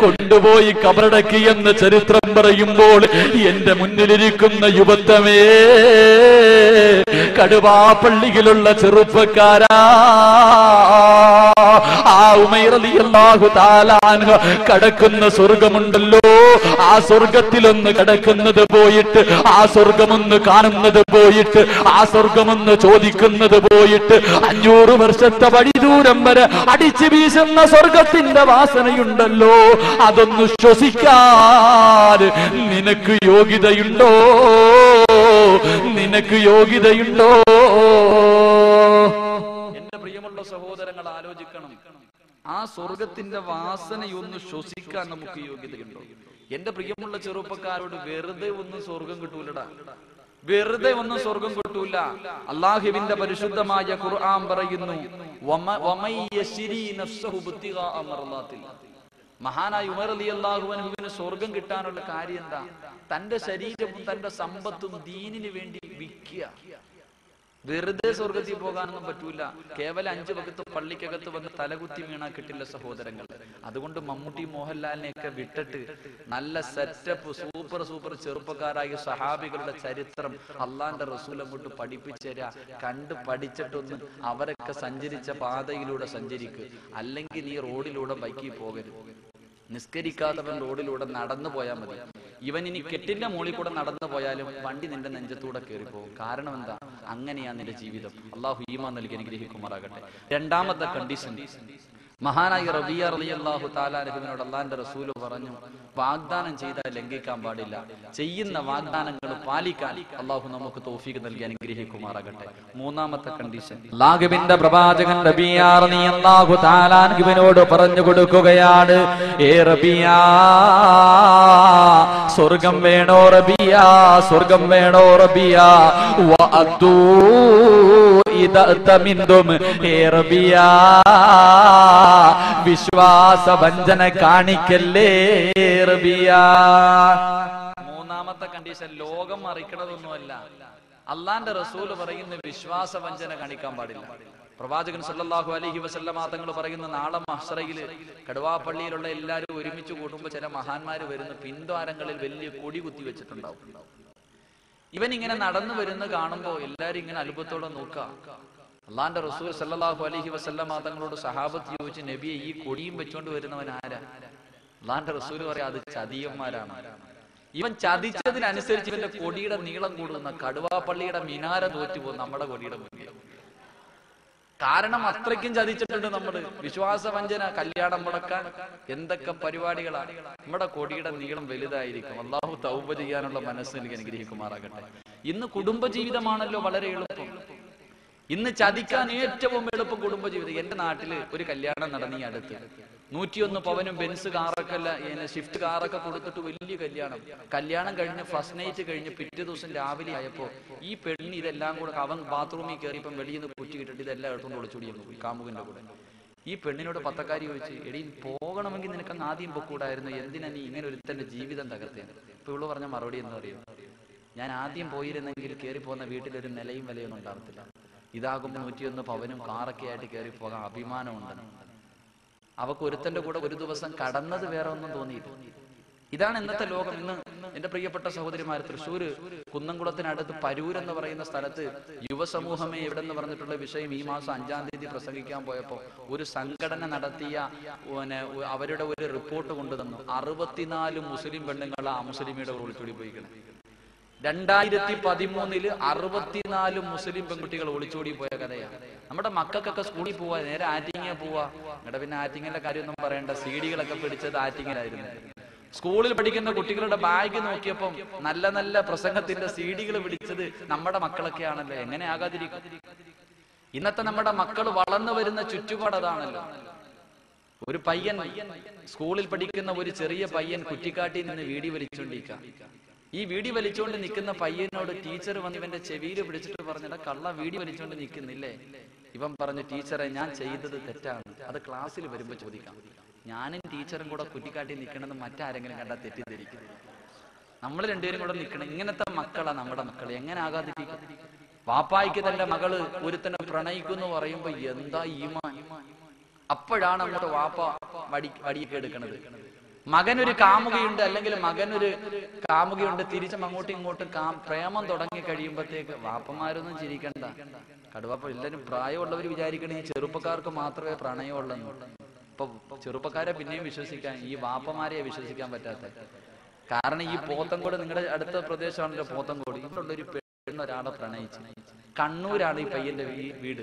കൊണ്ടുപോയി കബറടക്കി എന്ന് ചരിത്രം പറയുമ്പോൾ എന്റെ മുന്നിലിരിക്കുന്ന യുവത്വമേ, കടുവാപ്പള്ളിയിലുള്ള ചെറുപ്പക്കാരാ, ആ ഉമൈർ റളിയല്ലാഹു തആല അൻഹു കടക്കുന്ന സ്വർഗമുണ്ടല്ലോ, ആ സ്വർഗത്തിലൊന്ന് കടക്കുന്നത് പോയിട്ട്, ആ സ്വർഗമൊന്ന് കാണുന്നത് പോയിട്ട്, ആ സ്വർഗമൊന്ന് ചോദിക്കുന്നത് പോയിട്ട് 500 വർഷത്തെ വഴിദൂരം വരെ അടിച്ചു വീശുന്ന സ്വർഗത്തിന്റെ വാസനയുണ്ടല്ലോ, അതൊന്ന് ശ്വസിക്കാൻ നിനക്ക് യോഗ്യതയുണ്ടോ? നിനക്ക് യോഗ്യതയുണ്ടോ? എന്റെ പ്രിയമുള്ള സഹോദരങ്ങൾ ആലോചിക്കണം, ആ സ്വർഗത്തിന്റെ വാസനയൊന്ന് ശ്വസിക്കാൻ നമുക്ക് യോഗ്യതയുണ്ടോ? എന്റെ പ്രിയമുള്ള ചെറുപ്പക്കാരോട് വെറുതെ ഒന്നും സ്വർഗം കിട്ടൂലടാ, വെറുതെ ഒന്നും സ്വർഗം കിട്ടൂല. അല്ലാഹുവിന്റെ പരിശുദ്ധമായ ഖുർആൻ പറയുന്നു, മഹാനായ ഉമർ റളിയല്ലാഹു അൻഹുവിന് സ്വർഗം കിട്ടാനുള്ള കാര്യം എന്താ? തന്റെ ശരീരവും തന്റെ സമ്പത്തും ദീനിന് വേണ്ടി വിൽക്കുക. വെറുതെ സ്വർഗത്തിൽ പോകാനൊന്നും പറ്റൂല. കേവലം 5 വഖത്ത് പള്ളിക്കകത്ത് വന്ന് തലകുത്തി വീണാ കിട്ടില്ല സഹോദരങ്ങൾ. അതുകൊണ്ട് മമ്മൂട്ടി മോഹൻലാലിനെയൊക്കെ വിട്ടിട്ട് നല്ല സെറ്റപ്പ് സൂപ്പർ ചെറുപ്പക്കാരായ സഹാബികളുടെ ചരിത്രം അള്ളാന്റെ റസൂൽ അങ്ങോട്ട് പഠിപ്പിച്ചുതരാ. കണ്ട് പഠിച്ചിട്ടൊന്ന് അവരൊക്കെ സഞ്ചരിച്ച പാതയിലൂടെ സഞ്ചരിക്കുക. അല്ലെങ്കിൽ നീ റോഡിലൂടെ ബൈക്കിൽ പോകരുത്. നിസ്കരിക്കാത്തവൻ റോഡിലൂടെ നടന്നു പോയാൽ മതി. ഇവൻ ഇനി കെട്ടിന്റെ മുകളിൽ കൂടെ നടന്നു പോയാലും വണ്ടി നിന്റെ നെഞ്ചത്തൂടെ കയറിപ്പോകും. കാരണം എന്താ? അങ്ങനെയാ നിന്റെ ജീവിതം. അള്ളാഹു ഈമാൻ നൽകി അനുഗ്രഹിക്കുമാറാകട്ടെ. രണ്ടാമത്തെ കണ്ടീഷൻ, മഹാനായ റബിയ റളിയല്ലാഹു തആല അൻഹുവിനോട് അല്ലാഹുവിന്റെ റസൂൽ പറഞ്ഞു, വാഗ്ദാനം ചെയ്താൽ ലംഘിക്കാൻ പാടില്ല, ചെയ്യുന്ന വാഗ്ദാനങ്ങൾ പാലിക്കാൻ അള്ളാഹു നമുക്ക് തൗഫീഖ് നൽകി അനുഗ്രഹിക്കുമാറാകട്ടെ. മൂന്നാമത്തെ കണ്ടീഷൻ, അല്ലാഹുവിന്റെ പ്രവാചകൻ റബിയ റളിയല്ലാഹു തആല അൻഹുവിനോട് പറഞ്ഞു കൊടുക്കുകയാണ്, ഏ റബിയ, സ്വർഗം വേണോ റബിയ, സ്വർഗം വേണോ റബിയ, വഅദൂ ഇദഅതമിൻതും, ഏ റബിയ, വിശ്വാസവഞ്ചന കാണിക്കല്ലേ റബിയ. മൂന്നാമത്തെ കണ്ടീഷൻ ലോകം മറിക്കണതൊന്നുമല്ല. അള്ളാന്റെ റസൂല് പറയുന്ന വിശ്വാസവഞ്ചന കാണിക്കാൻ പാടില്ല. പ്രവാചകൻ സല്ലല്ലാഹു അലൈഹി വസല്ലമ തങ്ങൾ പറയുന്ന നാളെ മഹ്ശറയിൽ കടുവാപ്പള്ളിയിലുള്ള എല്ലാവരും ഒരുമിച്ച് കൂടുമ്പോൾ ചില മഹാന്മാര് വരുന്ന പിൻദ്വാരങ്ങളിൽ വലിയ കൊടി കുത്തി വെച്ചിട്ടുണ്ടാവും. ഇവൻ ഇങ്ങനെ നടന്നു വരുന്ന കാണുമ്പോ എല്ലാരും ഇങ്ങനെ അത്ഭുതത്തോടെ നോക്കാം. അള്ളാന്റെ റസൂൽ സല്ലല്ലാഹു അലൈഹി വസല്ലമ തങ്ങളോട് സഹാബത്ത് ചോദിച്ചു, നബിയെ ഈ കൊടിയും വെച്ചോണ്ട് വരുന്നവൻ ആരാ? അള്ളാന്റെ റസൂൽ പറയാം, അത് ചതിയന്മാരാണ്. ഇവൻ ചതിച്ചതിനനുസരിച്ച് ഇവന്റെ കൊടിയുടെ നീളം കൂടുന്ന കടുവാപ്പള്ളിയുടെ മിനാര തോറ്റുപോകും നമ്മുടെ കൊടിയുടെ മുന്നിൽ. കാരണം അത്രയ്ക്കും ചതിച്ചിട്ടുണ്ട് നമ്മള്. വിശ്വാസവഞ്ചന, കല്യാണം മുടക്കാൻ എന്തൊക്കെ പരിപാടികളാണ്. നമ്മുടെ കൊടിയുടെ നീളം വലുതായിരിക്കും. അള്ളാഹു തൗബ ചെയ്യാനുള്ള മനസ്സ് എനിക്ക് അനുഗ്രഹിക്കുമാറാകട്ടെ. ഇന്ന് കുടുംബജീവിതമാണല്ലോ വളരെ എളുപ്പം. ഇന്ന് ചതിക്കാൻ ഏറ്റവും എളുപ്പം കുടുംബജീവിതം. എന്റെ നാട്ടില് ഒരു കല്യാണം നടന്നീ അടുത്ത്. 101 പവനും ബെൻസ് കാറൊക്കെ ഷിഫ്റ്റ് കാറൊക്കെ കൊടുത്തിട്ട് വലിയ കല്യാണം. കല്യാണം കഴിഞ്ഞ് ഫസ്റ്റ് നൈറ്റ് കഴിഞ്ഞ് പിറ്റേ ദിവസം രാവിലെ ആയപ്പോ ഈ പെണ്ണ് ഇതെല്ലാം കൂടെ അവൻ ബാത്റൂമിൽ കയറിയപ്പം വെളിയിൽ നിന്ന് കുറ്റി കിട്ടിട്ട് ഇതെല്ലാം എടുത്തോണ്ട് ഒളിച്ചോടി പോയി കാമുകന്റെ കൂടെ. ഈ പെണ്ണിനോട് പത്തക്കാരി ചോദിച്ചു, എടീ പോകണമെങ്കിൽ നിനക്കങ്ങ് ആദ്യം പൊക്കൂടായിരുന്നു, എന്തിനാ നീ ഇങ്ങനെ ഒരുത്തന്റെ ജീവിതം തകർത്തേന്? ഇപ്പൊ ഇവള് പറഞ്ഞ മറുപടി എന്ന് പറയും, ഞാൻ ആദ്യം പോയിരുന്നെങ്കിൽ കയറി പോകുന്ന വീട്ടിലൊരു നിലയും വിലയൊന്നും ഉണ്ടാകത്തില്ല. ഇതാകുമ്പോൾ 101 പവനും കാറൊക്കെ ആയിട്ട് കയറി പോകാൻ അഭിമാനമുണ്ട്. അവക്ക് ഒരുത്തന്റെ കൂടെ ഒരു ദിവസം കടന്നത് വേറെ ഒന്നും തോന്നിയില്ല. ഇതാണ് ഇന്നത്തെ ലോകം. ഇന്ന് എന്റെ പ്രിയപ്പെട്ട സഹോദരിമാർ, തൃശ്ശൂര് കുന്നംകുളത്തിനടുത്ത് പരൂർ എന്ന് പറയുന്ന സ്ഥലത്ത് യുവസമൂഹമേ എവിടെ എന്ന് പറഞ്ഞിട്ടുള്ള വിഷയം ഈ മാസം 5-ാം തീയതി പ്രസംഗിക്കാൻ പോയപ്പോ ഒരു സംഘടന നടത്തിയ അവരുടെ ഒരു റിപ്പോർട്ട് കൊണ്ടുതന്നു. 64 മുസ്ലിം പെണ്ണുങ്ങൾ ആ മുസ്ലിമിയുടെ ഒളിച്ചോടി പോയിക്കണം. 2013 64 മുസ്ലിം പെൺകുട്ടികൾ ഒളിച്ചോടി പോയ കഥയാണ്. നമ്മുടെ മക്കൾക്കൊക്കെ സ്കൂളിൽ പോവാ, നേരെ ആറ്റിങ്ങ പോവാ. ഇവിടെ പിന്നെ ആറ്റിങ്ങലിന്റെ കാര്യമൊന്നും പറയണ്ട, CD കളൊക്കെ പിടിച്ചത് ആറ്റിങ്ങലായിരുന്നു. സ്കൂളിൽ പഠിക്കുന്ന കുട്ടികളുടെ ബാഗ് നോക്കിയപ്പം നല്ല നല്ല പ്രസംഗത്തിന്റെ സീഡികൾ പിടിച്ചത് നമ്മുടെ മക്കളൊക്കെയാണല്ലോ. എങ്ങനെ ആകാതിരിക്കും? ഇന്നത്തെ നമ്മുടെ മക്കൾ വളർന്നു വരുന്ന ചുറ്റുപാട് അതാണല്ലോ. ഒരു പയ്യൻ, സ്കൂളിൽ പഠിക്കുന്ന ഒരു ചെറിയ പയ്യൻ കുറ്റിക്കാട്ടിൽ നിന്ന് വീടി വലിച്ചുകൊണ്ടിരിക്കുക. ഈ വീടി വലിച്ചുകൊണ്ട് നിൽക്കുന്ന പയ്യനോട് ടീച്ചർ വന്ന് ഇവന്റെ ചെവിയിൽ പിടിച്ചിട്ട് പറഞ്ഞിട്ട്, കള്ള വീടി വലിച്ചുകൊണ്ട് നിൽക്കുന്നില്ലേ? ഇവൻ പറഞ്ഞു, ടീച്ചറെ ഞാൻ ചെയ്തത് തെറ്റാണ്, അത് ക്ലാസ്സിൽ വരുമ്പോ ചോദിക്കാം. ഞാനും ടീച്ചറും കൂടെ കുറ്റിക്കാട്ടി നിൽക്കണമെന്ന് മറ്റാരെങ്കിലും കണ്ടാൽ തെറ്റിദ്ധരിക്കും. നമ്മൾ രണ്ടുപേരും കൂടെ നിൽക്കണം. ഇങ്ങനത്തെ മക്കളാ നമ്മുടെ മക്കൾ. എങ്ങനെ ആകാതിരിക്കും? വാപ്പായിക്ക് തന്റെ മകള് ഒരുത്തനെ പ്രണയിക്കുന്നു പറയുമ്പോ എന്താ ഈമാൻ! അപ്പോഴാണ് അങ്ങോട്ട് വാപ്പ വടിയൊക്കെ എടുക്കണത്. മകനൊരു കാമുകയുണ്ട്, അല്ലെങ്കിൽ മകനൊരു കാമുകയുണ്ട്, തിരിച്ചും അങ്ങോട്ടും ഇങ്ങോട്ടും പ്രേമം തുടങ്ങി കഴിയുമ്പോഴത്തേക്ക് വാപ്പമാരൊന്നും ചിരിക്കണ്ട. കടുവാപ്പ എല്ലാവരും പ്രായമുള്ളവർ വിചാരിക്കണേ ഈ ചെറുപ്പക്കാർക്ക് മാത്രമേ പ്രണയമുള്ളെന്ന്. ഇപ്പൊ ചെറുപ്പക്കാരെ പിന്നെയും വിശ്വസിക്കാൻ, ഈ വാപ്പമാരെയെ വിശ്വസിക്കാൻ പറ്റാത്ത. കാരണം ഈ പോത്തങ്കോട്, നിങ്ങളുടെ അടുത്ത പ്രദേശമാണല്ലോ പോത്തങ്കോട്, ഇവിടെയുള്ളൊരു പെണ്ണൊരാളെ പ്രണയിച്ചു. കണ്ണൂരാണ് ഈ പയ്യന്റെ വീട്.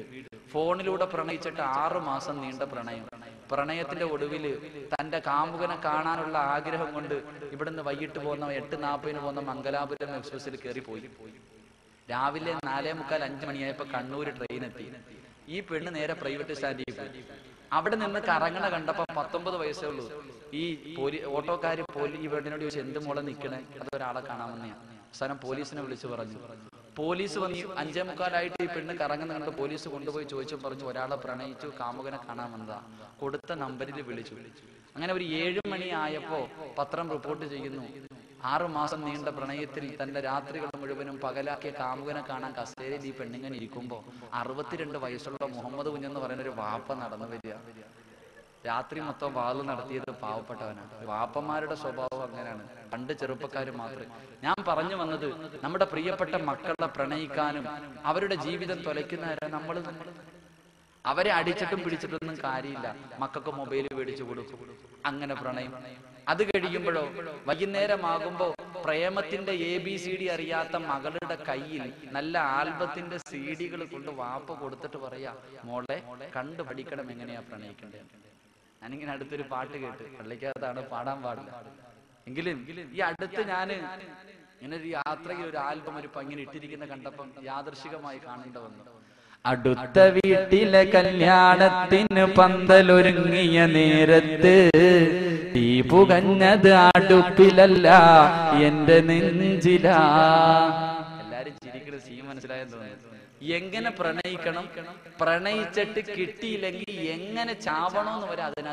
ഫോണിലൂടെ പ്രണയിച്ചിട്ട് 6 മാസം നീണ്ട പ്രണയം. പ്രണയത്തിന്റെ ഒടുവിൽ തന്റെ കാമുകനെ കാണാനുള്ള ആഗ്രഹം കൊണ്ട് ഇവിടുന്ന് വൈകിട്ട് പോകുന്ന 8:40 പോകുന്ന മംഗലാപുരം എക്സ്പ്രസിൽ കയറിപ്പോയി. രാവിലെ 4:45 5 മണിയായപ്പോ കണ്ണൂർ ട്രെയിൻ എത്തി. ഈ പെണ്ണ് നേരെ പ്രൈവറ്റ് സ്റ്റാൻഡിൽ പോയി. അവിടെ നിന്ന് കറങ്ങണ കണ്ടപ്പോ 19 വയസ്സേ ഉള്ളൂ. ഈ ഓട്ടോക്കാര് ഈ പെണ്ണിനോട് ചോദിച്ചു, എന്ത് മോളെ നിൽക്കണേ? അതൊരാളെ കാണാമെന്നെയാ. അവസാനം പോലീസിനെ വിളിച്ചു പറഞ്ഞു. പോലീസ് വന്ന് 5:45 ഈ പെണ്ണ് കറങ്ങുന്ന കണ്ട് പോലീസ് കൊണ്ടുപോയി ചോദിച്ചു, പറഞ്ഞു ഒരാളെ പ്രണയിച്ചു, കാമുകനെ കാണാമെന്നതാ. കൊടുത്ത നമ്പറിൽ വിളിച്ചു. അങ്ങനെ ഒരു 7 മണി ആയപ്പോ പത്രം റിപ്പോർട്ട് ചെയ്യുന്നു, 6 മാസം നീണ്ട പ്രണയത്തിൽ തന്റെ രാത്രികൾ മുഴുവനും പകലാക്കിയ കാമുകനെ കാണാൻ കസേരയിൽ ഈ പെണ്ണിങ്ങനെ ഇരിക്കുമ്പോ 62 വയസ്സുള്ള മുഹമ്മദ് കുഞ്ഞെന്ന് പറയുന്ന ഒരു വാപ്പ നടന്നു വരിക. രാത്രി മൊത്തം വാള് നടത്തിയത് പാവപ്പെട്ടവനാണ്. വാപ്പന്മാരുടെ സ്വഭാവം അങ്ങനെയാണ്. പണ്ട് ചെറുപ്പക്കാർ മാത്രമേ. ഞാൻ പറഞ്ഞു വന്നത്, നമ്മുടെ പ്രിയപ്പെട്ട മക്കളെ പ്രണയിക്കാനും അവരുടെ ജീവിതം തൊലയ്ക്കുന്നവരെ നമ്മൾ അവരെ അടിച്ചിട്ടും പിടിച്ചിട്ടൊന്നും കാര്യമില്ല. മക്കൾക്ക് മൊബൈൽ മേടിച്ചു കൊടുക്കും, അങ്ങനെ പ്രണയം. അത് കഴിയുമ്പോഴോ വൈകുന്നേരമാകുമ്പോ പ്രേമത്തിന്റെ ABCD അറിയാത്ത മകളുടെ കയ്യിൽ നല്ല ആൽബത്തിന്റെ CD കൊണ്ട് വാപ്പ കൊടുത്തിട്ട് പറയാ, മോളെ കണ്ടു പഠിക്കണം എങ്ങനെയാ പ്രണയിക്കേണ്ടത്. ഞാനിങ്ങനെ അടുത്തൊരു പാട്ട് കേട്ട്, പള്ളിക്കകത്താണ്, പാടാൻ പാടില്ല എങ്കിലും ഈ അടുത്ത് ഞാന് ഇങ്ങനെ ഒരു യാത്രയിൽ ഒരു ആൽബം ഒരു പങ്ങനെ ഇട്ടിരിക്കുന്ന കണ്ടപ്പം യാദൃശികമായി കാണേണ്ട വന്നു. അടുത്ത വീട്ടിലെ കല്യാണത്തിന് പന്തലൊരുങ്ങിയ നേരത്ത് തീ പുകഞ്ഞത് അടുപ്പിലല്ല എന്റെ നെഞ്ചിലാ. എല്ലാരും ചിരിക്കുന്ന സീൻ മനസ്സിലായെന്ന് തോന്നുന്നു. എങ്ങനെ പ്രണയിക്കണം, പ്രണയിച്ചിട്ട് കിട്ടിയില്ലെങ്കിൽ എങ്ങനെ ചാവണോന്ന് വരെ അതിനകത്ത്